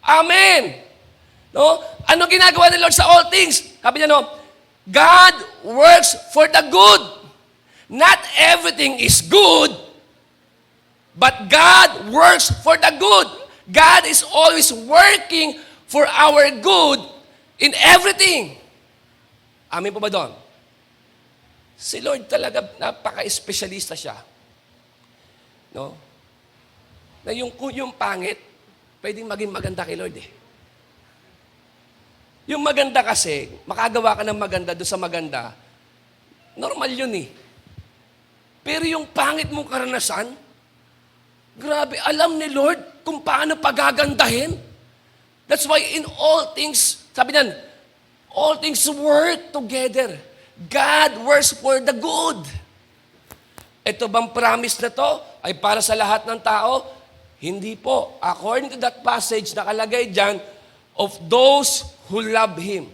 Amen. No? Ano ginagawa ni Lord sa all things? Sabi niya, no, God works for the good. Not everything is good, but God works for the good. God is always working for our good in everything. Amen po ba doon? Si Lord talaga, napaka-espesyalista siya. No? Na yung pangit, pwedeng maging maganda kay Lord eh. Yung maganda kasi, makagawa ka ng maganda doon sa maganda, normal yun eh. Pero yung pangit mong karanasan, grabe, alam ni Lord kung paano pagagandahin. That's why in all things, sabi niyan, all things work together. God works for the good. Ito bang promise na to ay para sa lahat ng tao? Hindi po. According to that passage, nakalagay dyan, of those who love Him.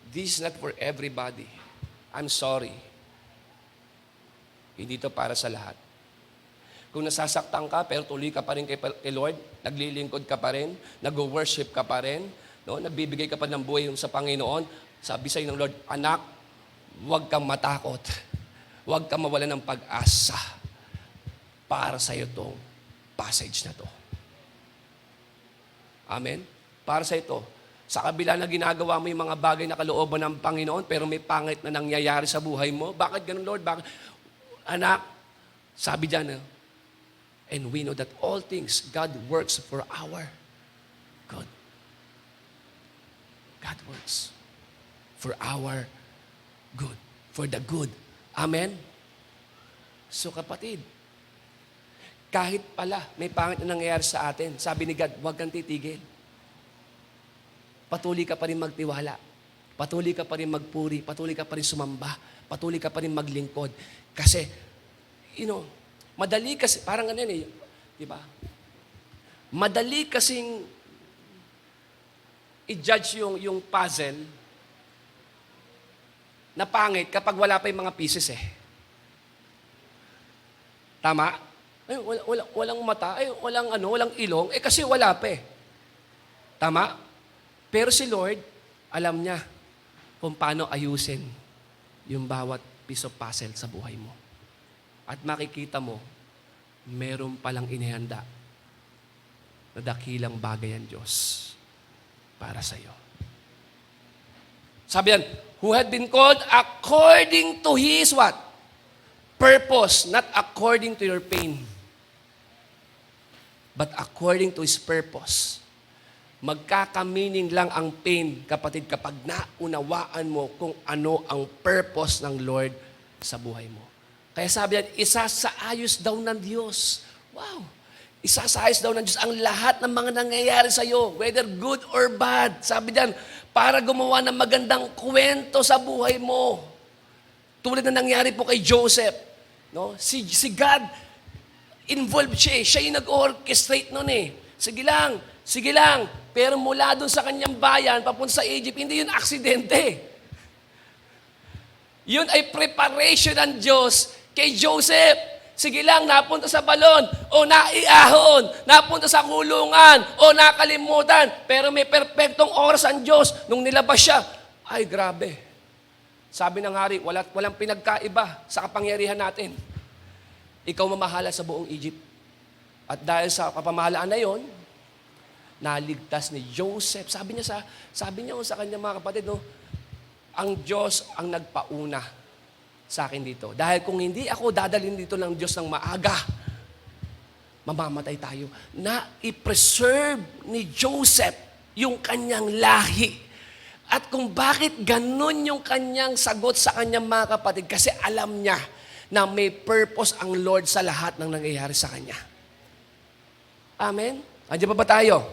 This is not for everybody. I'm sorry. Hindi to para sa lahat. Kung nasasaktan ka, pero tuloy ka pa rin kay Lord, naglilingkod ka pa rin, nag-worship ka pa rin, no? Nagbibigay ka pa ng buhay sa Panginoon. Sabi sa'yo ng Lord, anak, huwag kang matakot. Huwag kang mawalan ng pag-asa para sa'yo itong passage na to. Amen? Para sa ito. Sa kabila na ginagawa mo yung mga bagay na kalooban ng Panginoon, pero may pangit na nangyayari sa buhay mo. Bakit ganun, Lord? Bakit? Anak, sabi dyan, and we know that all things, God works for our good. God works for our good. For the good. Amen? So kapatid, kahit pala may pangit na nangyayari sa atin, sabi ni God, huwag kang titigil. Patuloy ka pa rin magtiwala. Patuloy ka pa rin magpuri. Patuloy ka pa rin sumamba. Patuloy ka pa rin maglingkod. Kasi, madali kasi, parang ganyan di ba? Madali kasing i-judge yung puzzle na pangit kapag wala pa yung mga pieces Tama? Ay, walang mata, walang ilong, kasi wala pa Tama? Pero si Lord, alam niya kung paano ayusin yung bawat piece of puzzle sa buhay mo. At makikita mo, meron palang inihanda na dakilang bagay ang Diyos para sa iyo. Sabi yan, who had been called according to His what? Purpose, not according to your pain. But according to His purpose. Magkakamining lang ang pain, kapatid, kapag naunawaan mo kung ano ang purpose ng Lord sa buhay mo. Kaya sabi yan, isasaayos daw ng Diyos. Wow! Isasaayos daw ng Diyos ang lahat ng mga nangyayari sa iyo, whether good or bad. Sabi diyan, para gumawa ng magandang kwento sa buhay mo. Tulad na nangyari po kay Joseph. No? Si God, involved siya. Siya yung nag-orchestrate nun Sige lang. Pero mula doon sa kanyang bayan, papunta sa Egypt, hindi yun aksidente. Yun ay preparation ng Diyos kay Joseph. Sige lang, napunta sa balon, o naiahon, napunta sa kulungan, o nakalimutan. Pero may perpektong oras ang Diyos. Nung nilabas siya, ay grabe. Sabi ng hari, walang pinagkaiba sa kapangyarihan natin. Ikaw mamahala sa buong Egypt. At dahil sa kapamahalaan na yon, naligtas ni Joseph. Sabi niya sa kanya mga kapatid, ang Diyos ang nagpauna sa akin dito. Dahil kung hindi ako dadalhin dito ng Diyos ng maaga, mamamatay tayo. Na i-preserve ni Joseph yung kanyang lahi. At kung bakit ganun yung kanyang sagot sa kanyang mga kapatid, kasi alam niya na may purpose ang Lord sa lahat ng nangyayari sa kanya. Amen? Andiyan pa ba tayo?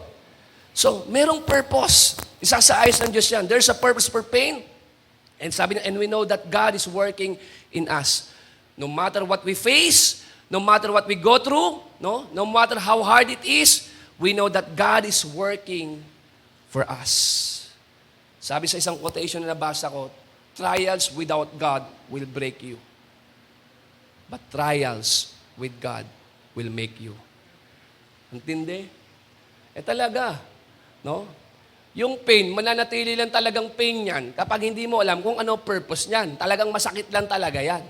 So, merong purpose. Isasaayos ng Diyos yan. There's a purpose for pain. And sabi niya, and we know that God is working in us. No matter what we face, no matter what we go through, no matter how hard it is, we know that God is working for us. Sabi sa isang quotation na nabasa ko, trials without God will break you. But trials with God will make you. Intindi? Talaga, no? Yung pain, mananatili lang talagang pain yan kapag hindi mo alam kung ano purpose niyan. Talagang masakit lang talaga yan.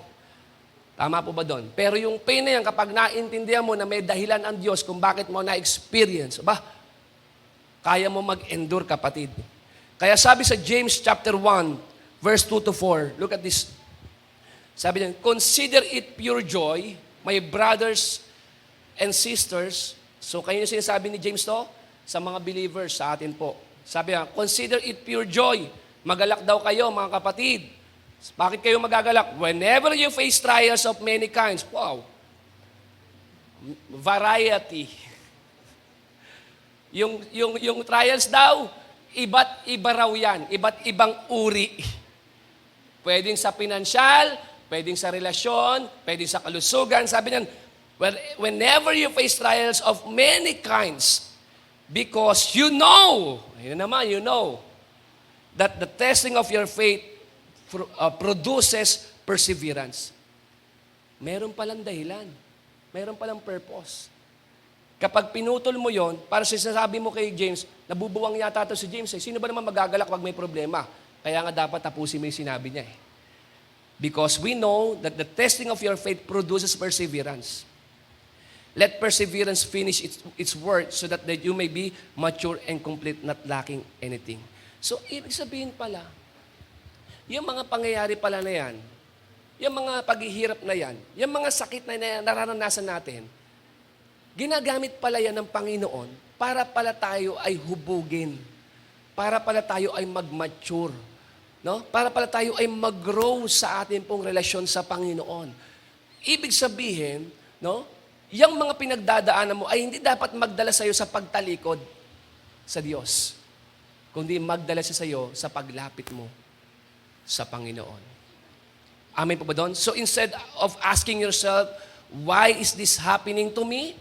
Tama po ba doon? Pero yung pain na yan, kapag naintindihan mo na may dahilan ang Diyos kung bakit mo na-experience, kaya mo mag-endure, kapatid. Kaya sabi sa James chapter 1, verse 2 to 4, look at this. Sabi niya, consider it pure joy, my brothers and sisters. So, kayo yung sinasabi ni James to? Sa mga believers, sa atin po. Sabi niya, consider it pure joy. Magalak daw kayo, mga kapatid. Bakit kayo magagalak? Whenever you face trials of many kinds. Wow. Variety. Yung trials daw, iba't iba raw yan. Iba't ibang uri. Pwedeng sa pinansyal, pwedeng sa relasyon, pwedeng sa kalusugan. Sabi niyan, whenever you face trials of many kinds, because you know that the testing of your faith produces perseverance. Meron palang dahilan. Meron palang purpose. Kapag pinutol mo yon, para sinasabi mo kay James, Nabubuwang yata to si James. Sino ba naman magagalak pag may problema? Kaya nga dapat tapusin mo yung sinabi niya eh. Because we know that the testing of your faith produces perseverance. Let perseverance finish its work so that you may be mature and complete, not lacking anything. So, ibig sabihin pala, yung mga pangyayari pala na yan, yung mga paghihirap na yan, yung mga sakit na nararanasan natin, ginagamit pala yan ng Panginoon para pala tayo ay hubugin. Para pala tayo ay mag-mature. No? Para pala tayo ay mag-grow sa ating pong relasyon sa Panginoon. Ibig sabihin, no, yung mga pinagdadaanan mo ay hindi dapat magdala sa iyo sa pagtalikod sa Diyos, kundi magdala siya sa iyo sa paglapit mo sa Panginoon. Amen po ba doon? So instead of asking yourself, why is this happening to me?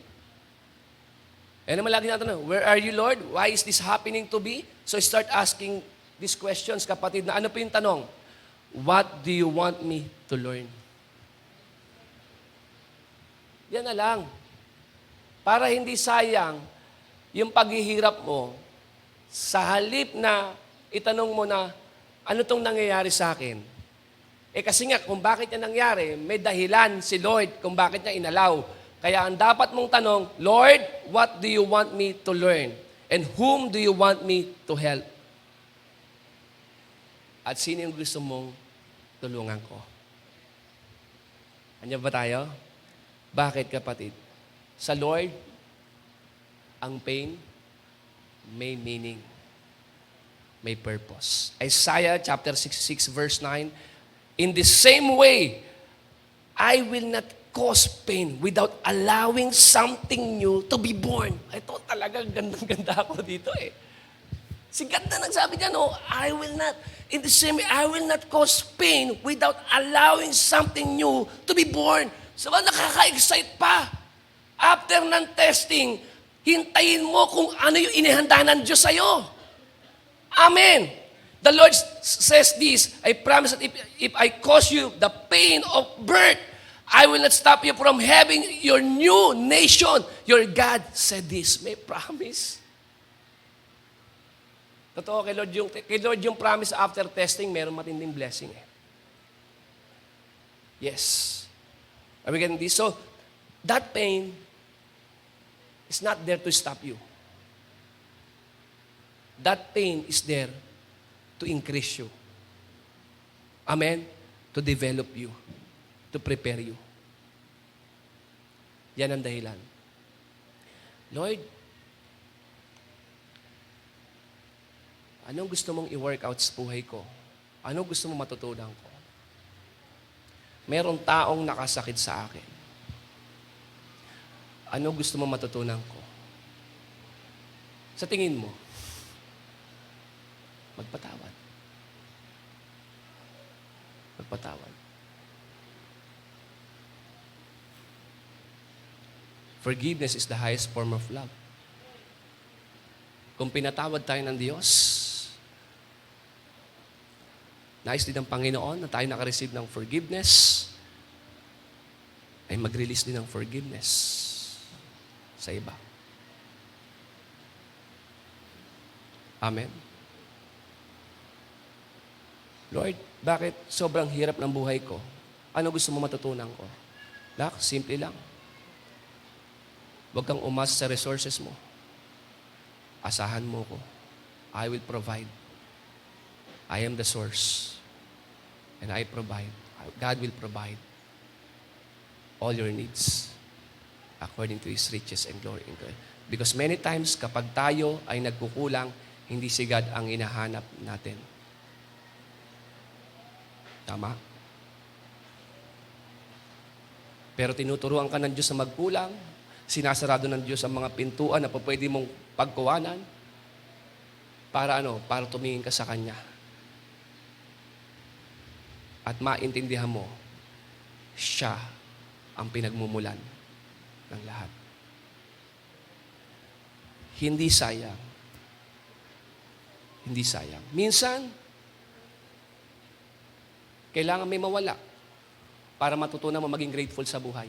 Eh naman lagi natin, where are you, Lord? Why is this happening to me? So start asking these questions, kapatid, na ano po yung tanong? What do you want me to learn? Yan na lang. Para hindi sayang yung paghihirap mo, sa halip na itanong mo na, ano tong nangyayari sa akin? Eh kasi nga, kung bakit yan nangyari, may dahilan si Lord kung bakit niya inalaw. Kaya ang dapat mong tanong, Lord, what do you want me to learn? And whom do you want me to help? At sino yung gusto mong tulungan ko? Andiyan ba tayo? Bakit, kapatid? Sa Lord, ang pain may meaning, may purpose. Isaiah chapter 66 verse 9, in the same way, I will not cause pain without allowing something new to be born. Ito talaga, gandang-ganda ako dito eh. Si God na nagsabi niya, no, I will not. In the same way, I will not cause pain without allowing something new to be born. So, nakaka-excite pa. After ng testing, hintayin mo kung ano yung inihanda ng Diyos sa'yo. Amen. The Lord says this, I promise that if I cause you the pain of birth, I will not stop you from having your new nation. Your God said this. May promise. Totoo, kay Lord yung promise after testing, meron matinding blessing eh. Yes. Are we getting this? So, that pain is not there to stop you. That pain is there to increase you. Amen? To develop you. To prepare you. Yan ang dahilan. Lord, anong gusto mong i-work out sa buhay ko? Anong gusto mong matutunan ko? Merong taong nakasakit sa akin. Ano gusto mong matutunan ko? Sa tingin mo, magpatawad. Magpatawad. Forgiveness is the highest form of love. Kung pinatawad tayo ng Diyos, nais din ng Panginoon na tayo nakareceive ng forgiveness, ay mag-release din ng forgiveness sa iba. Amen. Lord, bakit sobrang hirap ng buhay ko? Ano gusto mo matutunan ko? Lak, simple lang. Huwag kang umasa sa resources mo. Asahan mo ko. I will provide. I am the source. And I provide. God will provide all your needs according to His riches and glory. Because many times, kapag tayo ay nagkukulang, hindi si God ang hinahanap natin. Tama? Pero tinuturuan ka ng Diyos na magkulang, sinasarado ng Diyos ang mga pintuan na pwede mong pagkuwanan para ano? Para tumingin ka sa Kanya. At maintindihan mo, siya ang pinagmumulan ng lahat. Hindi sayang. Hindi sayang. Minsan, kailangan may mawala para matutunan mo maging grateful sa buhay.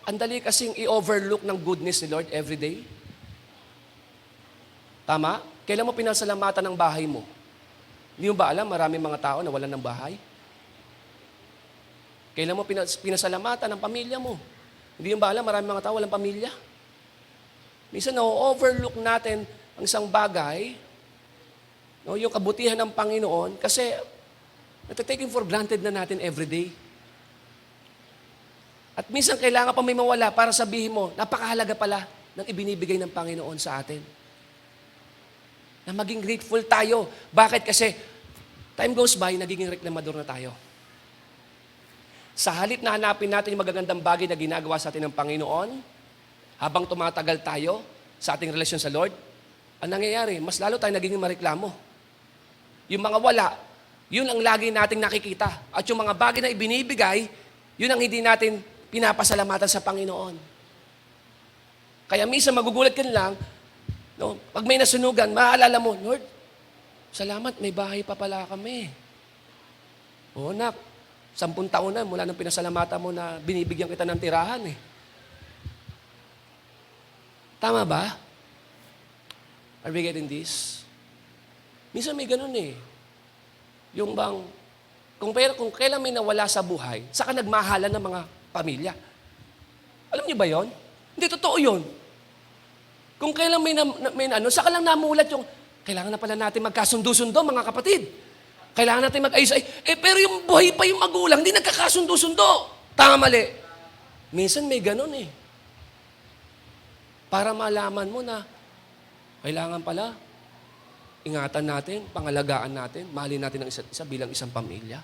Ang dali kasing i-overlook ng goodness ni Lord every day. Tama? Kailan mo pinasalamatan ang bahay mo? Hindi mo ba alam, maraming mga tao na wala ng bahay? Kailan mo pinasalamatan ang pamilya mo? Hindi mo ba alam, maraming mga tao walang pamilya? Minsan na-overlook natin ang isang bagay, no, yung kabutihan ng Panginoon, kasi nataking for granted na natin everyday. At minsan kailangan pa may mawala para sabihin mo, napakahalaga pala ng ibinibigay ng Panginoon sa atin. Na maging grateful tayo. Bakit? Kasi time goes by, nagiging reklamador na tayo. Sa halip na hanapin natin yung magagandang bagay na ginagawa sa atin ng Panginoon, habang tumatagal tayo sa ating relasyon sa Lord, ang nangyayari, mas lalo tayo nagiging mareklamo. Yung mga wala, yun ang lagi nating nakikita. At yung mga bagay na ibinibigay, yun ang hindi natin pinapasalamatan sa Panginoon. Kaya minsan magugulat ka lang, no, pag may nasunugan, maaalala mo, Lord, salamat, may bahay pa pala kami. Oo, nak, 10 taon na mula nang pinasalamatan mo na binibigyan kita ng tirahan eh. Tama ba? Are we getting this? Minsan may ganun eh. Yung bang, kung kailan may nawala sa buhay, saka nagmahalan ng mga pamilya. Alam niyo ba yon? Hindi, totoo yun. Kung kailan saka lang namulat yung, kailangan na pala natin magkasundo-sundo, mga kapatid. Kailangan natin mag-ayos. Pero yung buhay pa yung magulang, hindi nagkakasundo-sundo. Tama, mali. Minsan may ganun eh. Para malaman mo na, kailangan pala, ingatan natin, pangalagaan natin, mahalin natin ang isa't isa bilang isang pamilya.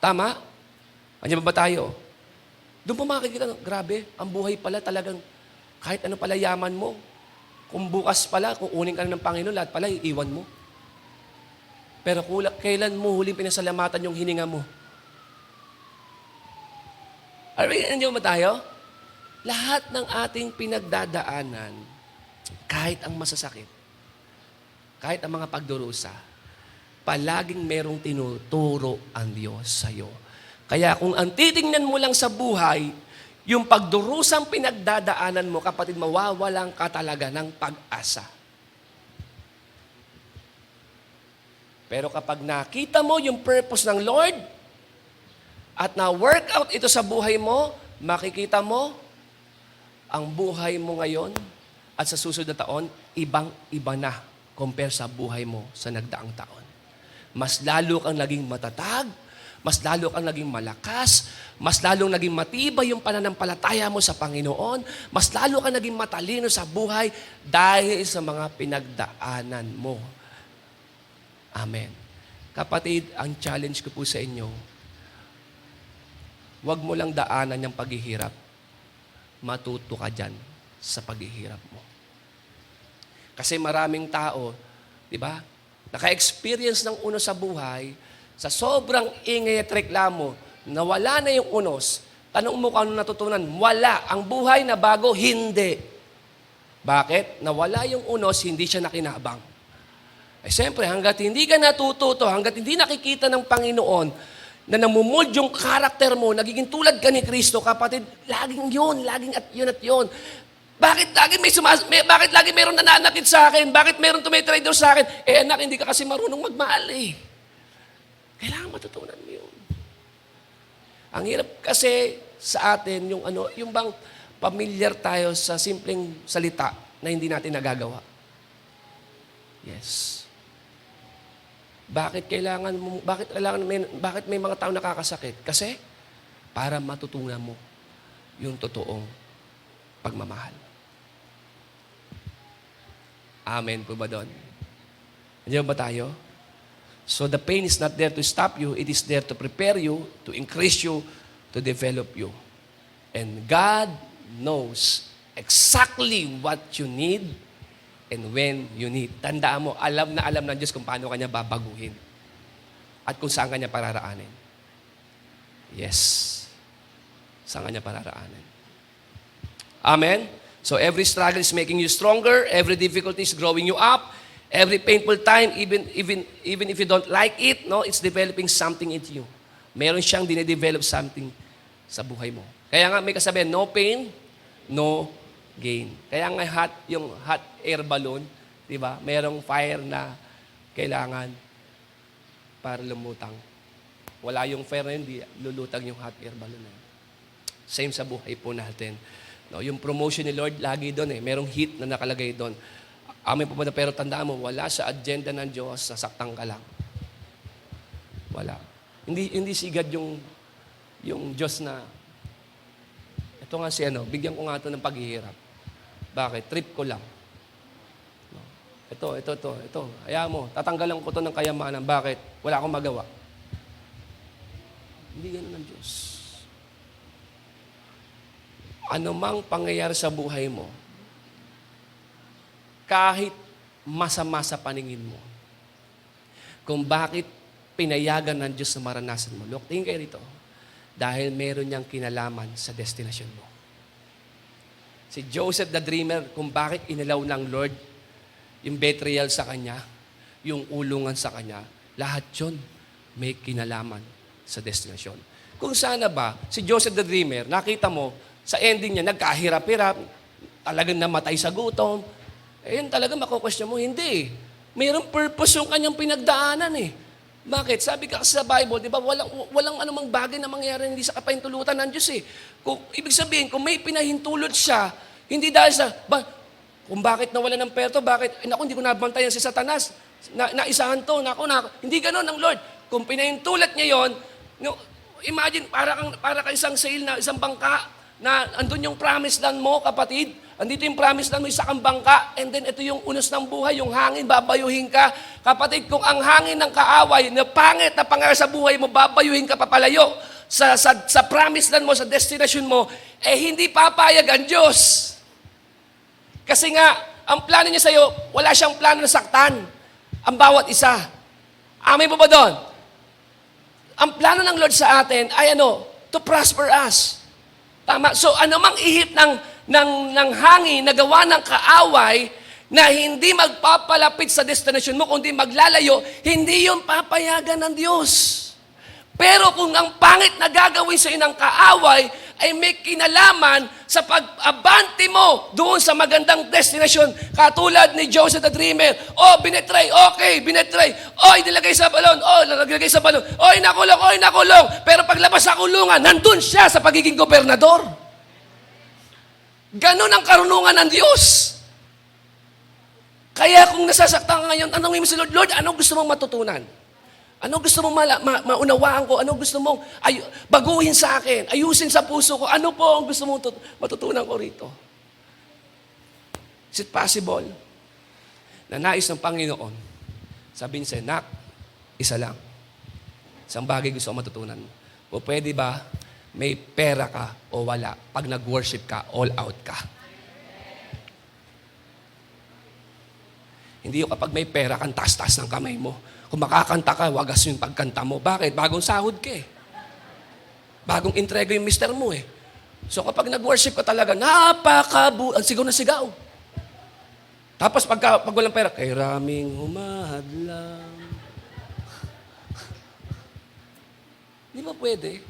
Tama? Andiyan ba tayo? Doon po makikita, grabe, ang buhay pala talagang, kahit ano pala yaman mo, kung bukas pala, kung unin ka na ng Panginoon, lahat pala iiwan mo. Pero kailan mo huling pinasalamatan yung hininga mo? Andiyan ba tayo? Lahat ng ating pinagdadaanan, kahit ang masasakit, kahit ang mga pagdurusa, palaging merong tinuturo ang Diyos sa'yo. Kaya kung ang titingnan mo lang sa buhay, yung pagdurusang pinagdadaanan mo, kapatid, mawawalan ka talaga ng pag-asa. Pero kapag nakita mo yung purpose ng Lord at na-work out ito sa buhay mo, makikita mo ang buhay mo ngayon at sa susunod na taon, ibang-iba na compare sa buhay mo sa nagdaang taon. Mas lalo kang naging matatag, mas lalo kang naging malakas, mas lalong naging matibay yung pananampalataya mo sa Panginoon, mas lalo kang naging matalino sa buhay dahil sa mga pinagdaanan mo. Amen. Kapatid, ang challenge ko po sa inyo, huwag mo lang daanan yung paghihirap. Matuto ka dyan sa paghihirap mo. Kasi maraming tao, di ba, naka-experience ng unos sa buhay, sa sobrang ingay at reklamo, nawala na yung unos, tanong mo kung ano natutunan, wala. Ang buhay na bago, hindi. Bakit? Nawala yung unos, hindi siya nakinabang. Siyempre, hanggat hindi ka natututo, hanggat hindi nakikita ng Panginoon na namumuld yung karakter mo, nagiging tulad ka ni Kristo, kapatid, laging yun, laging at yun. Bakit lagi mayroon nananakit sa akin? Bakit mayroon tumitrader sa akin? Anak, hindi ka kasi marunong magmahal eh. Kailangan matutunan mo yun. Ang hirap kasi sa atin, yung bang familiar tayo sa simpleng salita na hindi natin nagagawa. Yes. Bakit may mga tao nakakasakit? Kasi para matutunan mo yung totoong pagmamahal. Amen po ba doon? Andiyan ba tayo? So the pain is not there to stop you, it is there to prepare you, to increase you, to develop you. And God knows exactly what you need and when you need. Tandaan mo, alam ng Diyos kung paano kanya babaguhin at kung saan kanya pararaanin. Yes. Saan kanya pararaanin. Amen? So every struggle is making you stronger, every difficulty is growing you up, every painful time, even if you don't like it, no, it's developing something into you. Meron siyang dine-develop something sa buhay mo. Kaya nga may kasabihan, no pain, no gain. Kaya nga yung hot air balloon, Di ba? Merong fire na kailangan para lumutang. Wala yung fire na yun, di lulutang yung hot air balloon na yun. Same sa buhay po natin. No, yung promotion ni Lord, lagi doon eh. Merong heat na nakalagay doon. Amin po ba, pero tandaan mo, wala sa agenda ng Diyos, nasaktan ka lang. Wala. Hindi sigad yung Diyos na, ito nga si bigyan ko nga ito ng paghihirap. Bakit? Trip ko lang. No. Ito. Hayaan mo, tatanggalan ko ito ng kayamanan. Bakit? Wala akong magawa. Hindi ganun ng Diyos. Anumang pangyayari sa buhay mo, kahit masama sa paningin mo, kung bakit pinayagan ng Diyos na maranasan mo. Look, tingin kayo rito. Dahil meron niyang kinalaman sa destinasyon mo. Si Joseph the Dreamer, kung bakit inilaw ng Lord yung betrayal sa kanya, yung ulungan sa kanya, lahat yun may kinalaman sa destinasyon. Kung sana ba, si Joseph the Dreamer, nakita mo, sa ending niya, nagkahirap-hirap, talagang namatay sa gutom, yun talaga mako-question mo, hindi. Mayroong purpose yung kanyang pinagdaanan eh. Bakit? Sabi ka sa Bible, di ba, walang anumang bagay na mangyayari hindi sa kapahintulutan ng Diyos eh. Ibig sabihin, kung may pinahintulot siya, hindi dahil sa, kung bakit nawala ng perto, bakit, hindi ko nabantayan si Satanas, naisahan to, hindi ganoon ang Lord. Kung pinahintulot niya yon, imagine, para ka isang sail na, isang bangka, na andun yung promised land mo, kapatid. Andito yung promised land mo, isa kang bangka. And then ito yung unos ng buhay, yung hangin, babayuhin ka. Kapatid, kung ang hangin ng kaaway, na pangit na pangyayari sa buhay mo, babayuhin ka papalayo sa promised land mo, sa destination mo, hindi papayag ang Diyos. Kasi nga, ang plano niya sa'yo, wala siyang plano na saktan. Ang bawat isa. Amin po ba doon? Ang plano ng Lord sa atin ay to prosper us. Tama. So, anumang ihip ng hangin na gawa ng kaaway na hindi magpapalapit sa destination mo, kundi maglalayo, hindi yung papayagan ng Diyos. Pero kung ang pangit na gagawin sa ng kaaway ay may kinalaman sa pag-abante mo doon sa magandang destination, katulad ni Joseph the Dreamer, binetray, okay, binetray, nilagay sa balon, nilagay sa balon, nakulong, pero paglabas sa kulungan, nandun siya sa pagiging gobernador. Ganon ang karunungan ng Diyos. Kaya kung nasasaktan ka ngayon, tanongin mo si Lord, Lord, anong gusto mong matutunan? Ano gusto mong maunawaan ko? Ano gusto mong baguhin sa akin? Ayusin sa puso ko? Ano po ang gusto mong matutunan ko rito? Is it possible na nais ng Panginoon sabihin sa Nak, isa lang. Isang bagay gusto mong matutunan. O pwede ba may pera ka o wala? Pag nag-worship ka, all out ka. Hindi yung kapag may pera kang taas-taas ng kamay mo. Kung makakanta ka, wagas yung pagkanta mo. Bakit? Bagong sahod ka eh. Bagong entrega yung mister mo eh. So kapag nag-worship ka talaga, sigaw na sigaw. Tapos pag walang pera, kay raming humadlang. Di ba pwede?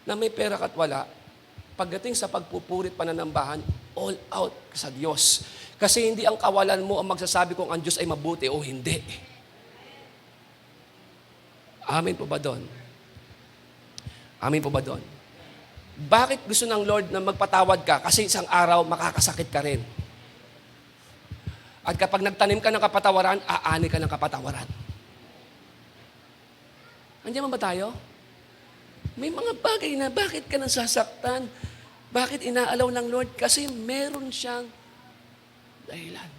Na may pera ka't wala, pagdating sa pagpupurit pananambahan, all out sa Diyos. Kasi hindi ang kawalan mo ang magsasabi kung ang Diyos ay mabuti o hindi. Amin po ba doon? Amin po ba doon? Bakit gusto ng Lord na magpatawad ka? Kasi isang araw makakasakit ka rin. At kapag nagtanim ka ng kapatawaran, aani ka ng kapatawaran. Andiyan ba tayo? May mga bagay na bakit ka nasasaktan? Bakit inaalaw ng Lord? Kasi meron siyang dahilan.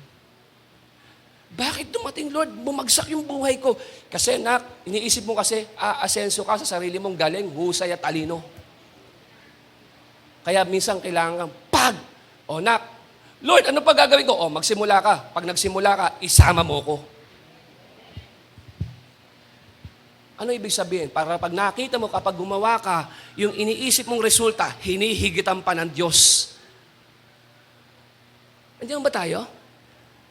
Bakit dumating, Lord, bumagsak yung buhay ko? Kasi, iniisip mo kasi, aasenso ka sa sarili mong galing, husay at talino. Kaya minsan kailangan kang, Lord, ano pa gagawin ko? Magsimula ka. Pag nagsimula ka, isama mo ko. Ano ibig sabihin? Para pag nakita mo, kapag gumawa ka, yung iniisip mong resulta, hinihigitan pa ng Diyos. Andiyan ba tayo?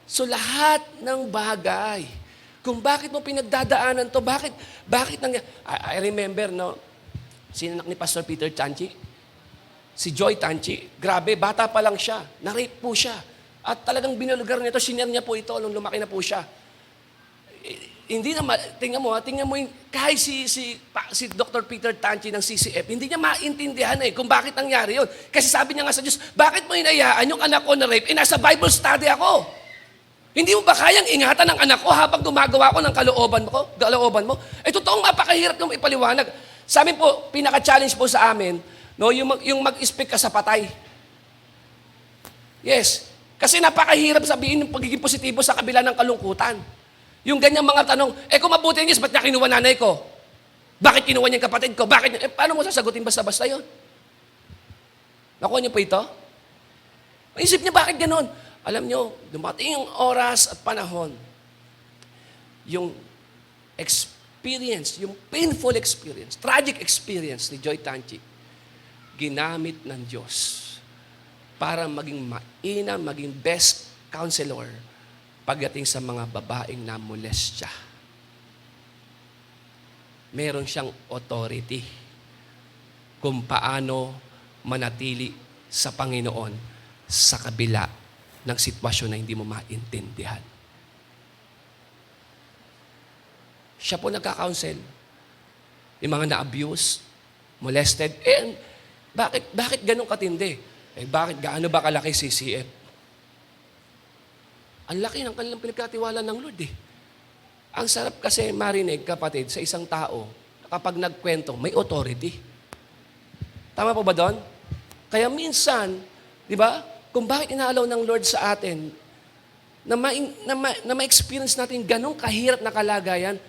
So lahat ng bagay, kung bakit mo pinagdadaanan to, bakit I remember, sinanak ni Pastor Peter Tanchi, si Joy Tanchi, grabe, bata pa lang siya, na-rape po siya. At talagang binulugar nito, senior niya po ito nung lumaki na po siya. Hindi naman, tingnan mo yung, kahit si Dr. Peter Tanchi ng CCF, hindi niya maintindihan kung bakit nangyari yun. Kasi sabi niya nga sa Diyos, bakit mo hinayaan yung anak ko na rape? Nasa Bible study ako. Hindi mo ba kayang ingatan ang anak ko habang gumagawa ko ng kalooban mo? Totoong mapakahirap nung ipaliwanag. Sa amin po, pinaka-challenge po sa amin, yung mag-speak ka sa patay. Yes. Kasi napakahirap sabihin yung pagiging positibo sa kabila ng kalungkutan. Yung ganyang mga tanong, kung mabuti niya, ba't niya kinuha nanay ko? Bakit kinuha niya yung kapatid ko? Paano mo sasagutin basta-basta yun? Nakuha niyo po ito? Maisip niya, bakit ganon? Alam niyo, dumating yung oras at panahon, yung experience, yung painful experience, tragic experience ni Joy Tanchi, ginamit ng Diyos para maging mainam, maging best counselor pagdating sa mga babaeng namolestya. Meron siyang authority kung paano manatili sa Panginoon sa kabila ng sitwasyon na hindi mo maintindihan. Siya po nagka-counsel. Yung mga na-abuse, molested, bakit ganun katindi? Gaano ba kalaki CCF? Ang laki ng kanilang pinagkatiwala ng Lord Ang sarap kasi marinig, kapatid, sa isang tao, kapag nagkwento, may authority. Tama po ba doon? Kaya minsan, di ba, kung bakit inaalaw ng Lord sa atin na ma-experience natin ganong kahirap na kalagayan,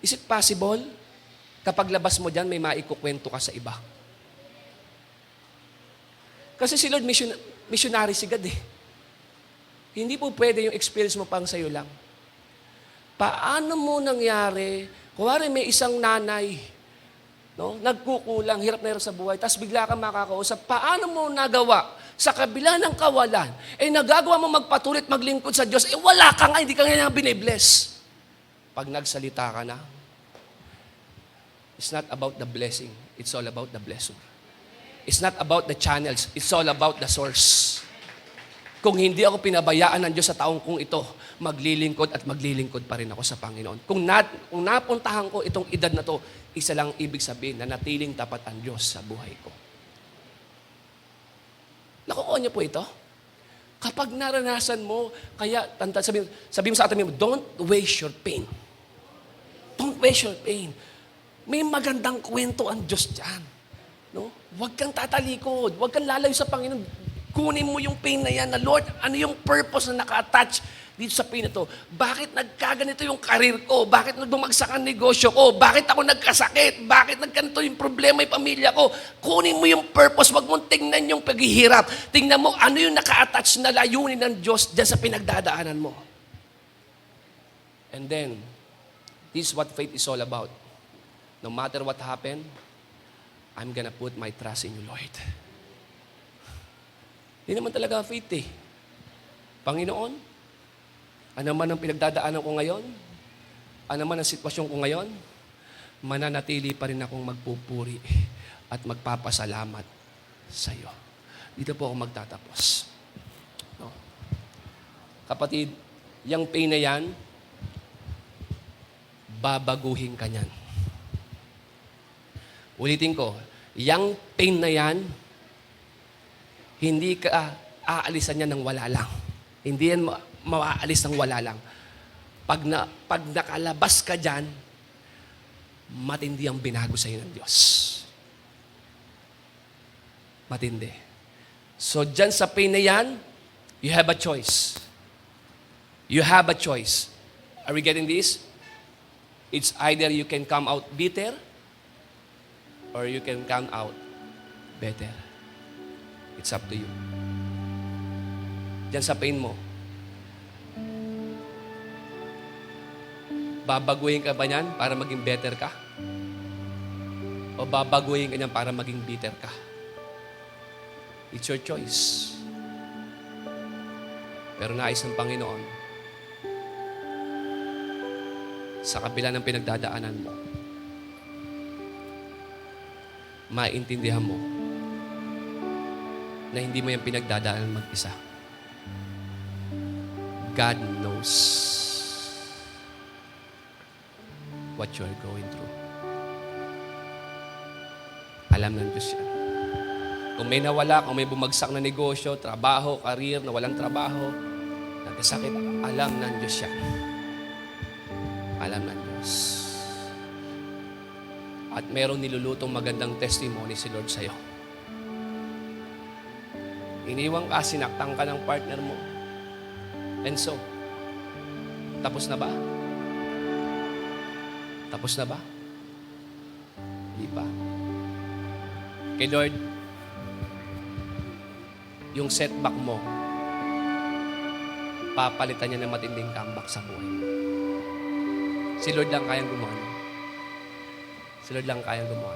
is it possible? Kapag labas mo dyan, may maikukwento ka sa iba. Kasi si Lord, missionary si God Hindi po pwede yung experience mo pang sa'yo lang. Paano mo nangyari? Kuwari may isang nanay, nagkukulang, hirap na hirap sa buhay, tapos bigla kang makakausap, paano mo nagawa? Sa kabila ng kawalan, nagagawa mo magpatuloy at maglingkod sa Diyos, wala ka nga, hindi ka nga binibless. Pag nagsalita ka na, it's not about the blessing, it's all about the blessor. It's not about the channels, it's all about the source. Kung hindi ako pinabayaan ng Diyos sa taong kong ito, maglilingkod at maglilingkod pa rin ako sa Panginoon. Kung napuntahan ko itong edad na to, isa lang ibig sabihin na natiling tapat ang Diyos sa buhay ko. Nakukuha niyo po ito? Kapag naranasan mo, kaya sabihin mo sa atin, don't waste your pain. Don't waste your pain. May magandang kwento ang Diyos dyan. Huwag kang tatalikod. Huwag kang lalayo sa Panginoon. Kunin mo yung pain na yan na, Lord, ano yung purpose na naka-attach dito sa pain na to? Bakit nagkaganito yung karir ko? Bakit nagbumagsak ang negosyo ko? Bakit ako nagkasakit? Bakit nagkanto yung problema yung pamilya ko? Kunin mo yung purpose. Huwag mong tingnan yung paghihirap. Tingnan mo ano yung naka-attach na layunin ng Diyos dyan sa pinagdadaanan mo. And then, this is what faith is all about. No matter what happened, I'm gonna put my trust in you, Lord. Hindi naman talaga faith Panginoon, ano man ang pinagdadaanan ko ngayon, ano man ang sitwasyon ko ngayon, mananatili pa rin akong magpupuri at magpapasalamat sa iyo. Dito po ako magtatapos. Kapatid, yung pain na yan, babaguhin ka niyan. Ulitin ko, yung pain na yan, hindi ka aalisan niya ng wala lang. Hindi yan maaalis ng wala lang. Pag nakalabas ka dyan, matindi ang binago sa iyo ng Diyos. Matindi. So dyan sa pain na yan, you have a choice. You have a choice. Are we getting this? It's either you can come out bitter or you can come out better. It's up to you. Diyan sa pain mo, babaguhin ka ba niyan para maging better ka? O babaguhin ka niyan para maging bitter ka? It's your choice. Pero nais ng Panginoon, sa kabila ng pinagdadaanan mo, maintindihan mo na hindi mo yung pinagdadaanan mag-isa. God knows what you're going through. Alam ng Diyos yan. Kung may nawala, kung may bumagsak na negosyo, trabaho, career, na walang trabaho, nagkasakit, alam ng Diyos yan. Alam ng Diyos. At merong nilulutong magandang testimony si Lord sa'yo. Iniwang ka, sinaktan ka ng partner mo. And so, tapos na ba? Tapos na ba? Hindi pa. Kay Lord, yung setback mo, papalitan niya ng matinding comeback sa buhay mo. Si Lord lang kayang gumawa. Si Lord lang kayang gumawa.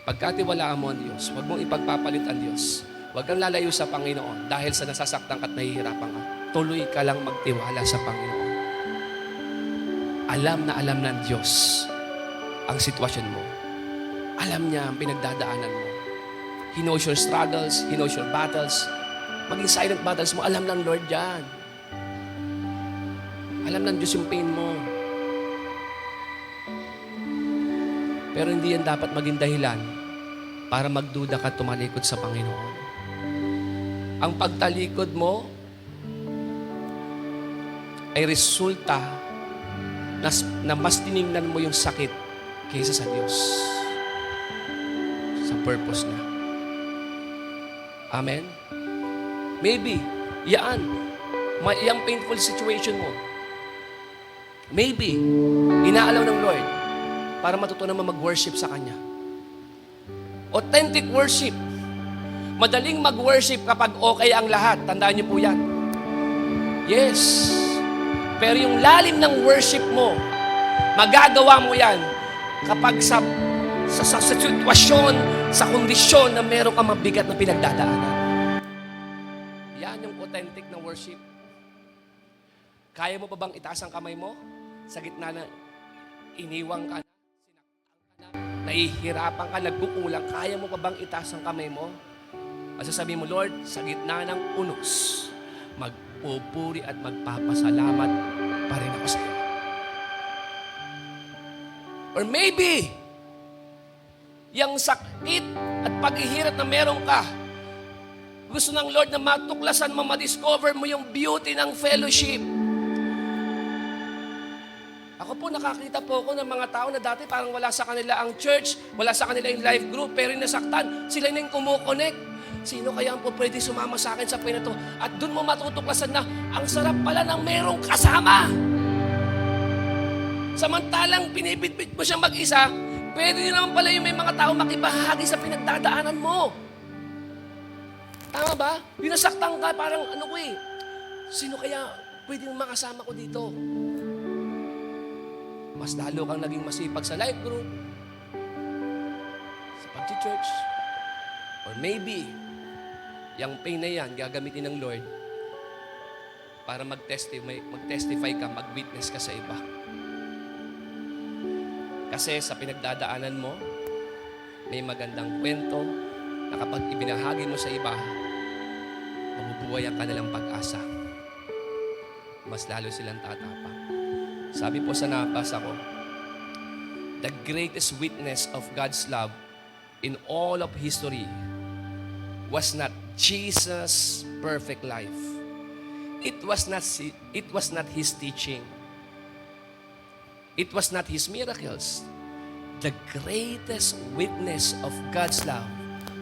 Pagkatiwalaan mo ang Diyos, huwag mong ipagpapalit ang Diyos. Huwag kang lalayo sa Panginoon dahil sa nasasaktan ka at nahihirapan ka. Tuloy ka lang magtiwala sa Panginoon. Alam na alam ng Diyos ang sitwasyon mo. Alam niya ang pinagdadaanan mo. He knows your struggles. He knows your battles. Maging silent battles mo, alam ng Lord yan. Alam ng Diyos yung pain mo. Pero hindi yan dapat maging dahilan para magduda ka at tumalikod sa Panginoon. Ang pagtalikod mo ay resulta na mas tiningnan mo yung sakit kaysa sa Diyos. Sa purpose niya. Amen? Maybe, yung painful situation mo, maybe, inaalaw ng Lord para matutunan mo mag-worship sa Kanya. Authentic worship. Madaling mag-worship kapag okay ang lahat. Tandaan niyo po yan. Yes. Pero yung lalim ng worship mo, magagawa mo yan kapag sa sitwasyon, sa kondisyon na meron kang mabigat na pinagdadaanan. Yan yung authentic na worship. Kaya mo pa bang itaas ang kamay mo? Sa gitna na iniwang ka na, sinaktan ka na, nahihirapan ka, nagkukulang, kaya mo pa bang itaas ang kamay mo? At sasabihin mo, Lord, sa gitna ng unos, magpupuri at magpapasalamat pa rin ako sa iyo. Or maybe, yung sakit at paghihirap na meron ka, gusto ng Lord na matuklasan mo, madiscover mo yung beauty ng fellowship. Ako po, nakakita po ako ng mga tao na dati parang wala sa kanila ang church, wala sa kanila yung life group, pero yung nasaktan, sila na yung kumukonect. Sino kaya po pwede sumama sa akin sa pinito? At dun mo matutuklasan na ang sarap pala ng merong kasama. Samantalang pinipitpit mo siyang mag-isa, pwede din naman pala yung may mga tao makibahagi sa pinagdadaanan mo. Tama ba? Binasaktan ka, parang sino kaya pwedeng makasama ko dito? Mas lalo kang naging masipag sa life group, sa pag-church, or maybe, yung pain na yan, gagamitin ng Lord para mag-testify ka, mag-witness ka sa iba. Kasi sa pinagdadaanan mo, may magandang kwento na kapag ibinahagi mo sa iba, mabubuhay ang kanilang pag-asa. Mas lalo silang tatapa. Sabi po sa nabasa ko, the greatest witness of God's love in all of history was not Jesus' perfect life. It was not His teaching. It was not His miracles. The greatest witness of God's love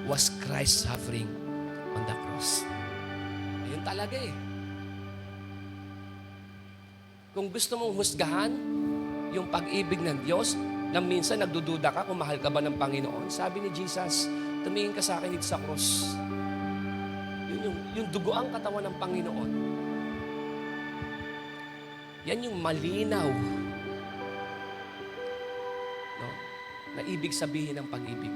was Christ's suffering on the cross. Yun talaga eh. Kung gusto mong husgahan yung pag-ibig ng Diyos, na minsan nagdududa ka kung mahal ka ba ng Panginoon, sabi ni Jesus, tumingin ka sa akin dito sa cross. Yung dugo ang katawan ng Panginoon. Yan yung malinaw na ibig sabihin ng pag-ibig.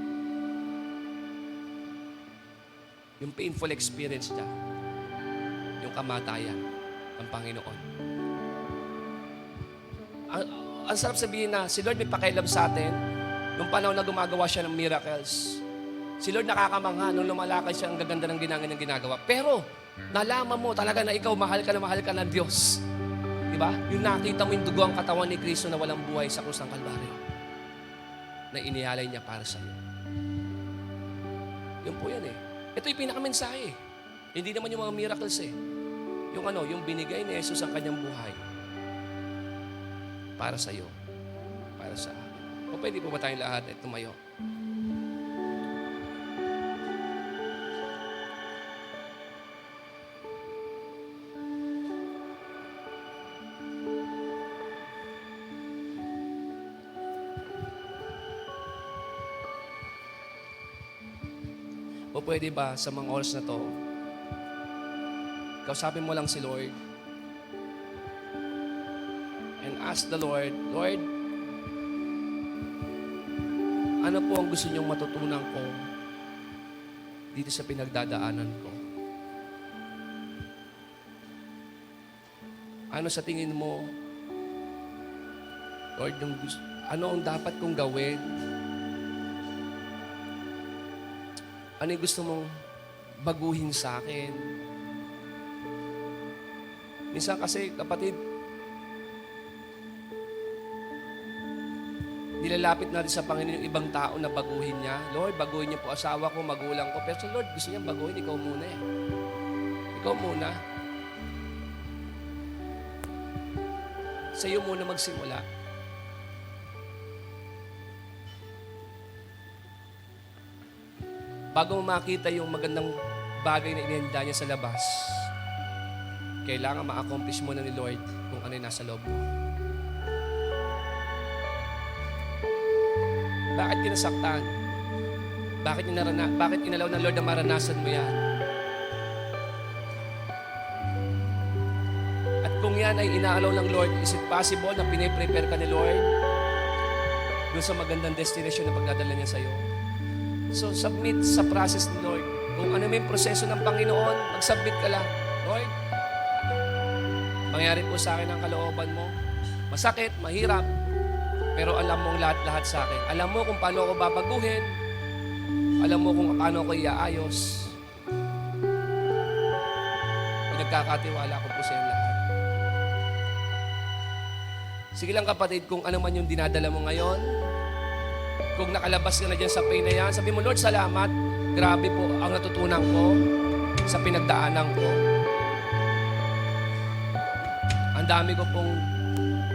Yung painful experience niya, yung kamatayan ng Panginoon. Ang sarap sabihin na si Lord may pakialam sa atin nung panahon na gumagawa siya ng miracles. Si Lord nakakamangha nung lumalakad siya, ang gaganda ng ginagawa. Pero Nalaman mo talaga na ikaw mahal ka ng Diyos. Diba? Yung nakita mo yung dugo ang katawan ni Kristo na walang buhay sa krus ng Kalbaryo. Na inialay niya para sa iyo. Yun po yan eh. Ito yung pinakamensahe. Hindi naman yung mga miracles eh. Yung binigay ni Jesus ang kanyang buhay. Para sa iyo. Para sa akin. O pwede po ba tayong lahat ay tumayo? O pwede ba sa mga oras na to, kausapin mo lang si Lord and ask the Lord, Lord, ano po ang gusto niyong matutunan ko dito sa pinagdadaanan ko? Ano sa tingin mo, Lord, ano ang dapat kong gawin? Ano yung gusto mong baguhin sa akin? Minsan kasi, kapatid, nilalapit natin sa Panginoon yung ibang tao na baguhin niya. Lord, baguhin niyo po asawa ko, magulang ko. Pero so Lord, gusto niya baguhin, ikaw muna eh. Ikaw muna. Sa iyo muna magsimula. Bago mo makita yung magandang bagay na inihanda niya sa labas, kailangan ma-accomplish mo na ni Lord kung ano yung nasa loob mo. Bakit kinasaktan? Bakit inalaw ng Lord na maranasan mo yan? At kung yan ay inaalaw ng Lord, is it possible na piniprepare ka ni Lord doon sa magandang destination na pagdadala niya sa'yo? So, submit sa process ni Lord. Kung ano may proseso ng Panginoon, mag-submit ka lang. Lord, mangyari po sa akin ang kalooban mo. Masakit, mahirap, pero alam mo lahat-lahat sa akin. Alam mo kung paano ako babaguhin. Alam mo kung paano ako iaayos. Pinagkakatiwala ko po sa iyo lahat. Sige lang kapatid, kung ano man yung dinadala mo ngayon, kung nakalabas ka na dyan sa pain na yan, sabi mo, Lord, salamat. Grabe po ang natutunan ko sa pinagdaanan ko. Ang dami ko pong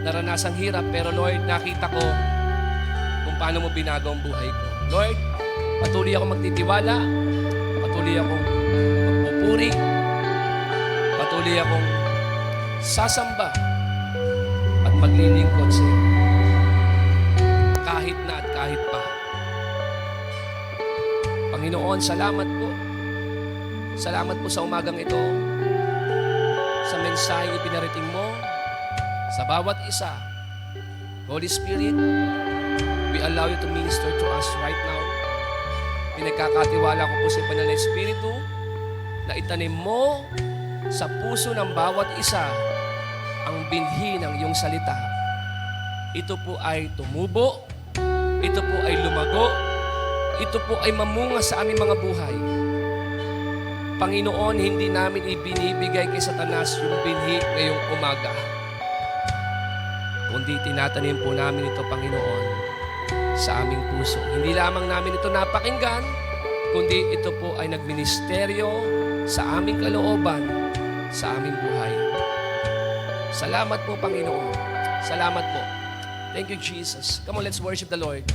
naranasang hirap, pero Lord, nakita ko kung paano mo binago ang buhay ko. Lord, patuloy ako magtitiwala, patuloy akong magpupuri, patuloy akong sasamba at maglilingkod sa iyo. Kahit na at kahit pa. Panginoon, salamat po. Salamat po sa umagang ito, sa mensaheng ipinarating mo, sa bawat isa. Holy Spirit, we allow you to minister to us right now. Pinagkakatiwala ko po sa Banal na Espiritu na itanim mo sa puso ng bawat isa ang binhi ng iyong salita. Ito po ay tumubo, ito po ay lumago, ito po ay mamunga sa aming mga buhay. Panginoon, hindi namin ibinibigay kay Satanas yung binhi ngayong umaga. Kundi tinatanim po namin ito, Panginoon, sa aming puso. Hindi lamang namin ito napakinggan, kundi ito po ay nagministeryo sa aming kalooban, sa aming buhay. Salamat po, Panginoon. Salamat po. Thank you, Jesus. Come on, let's worship the Lord.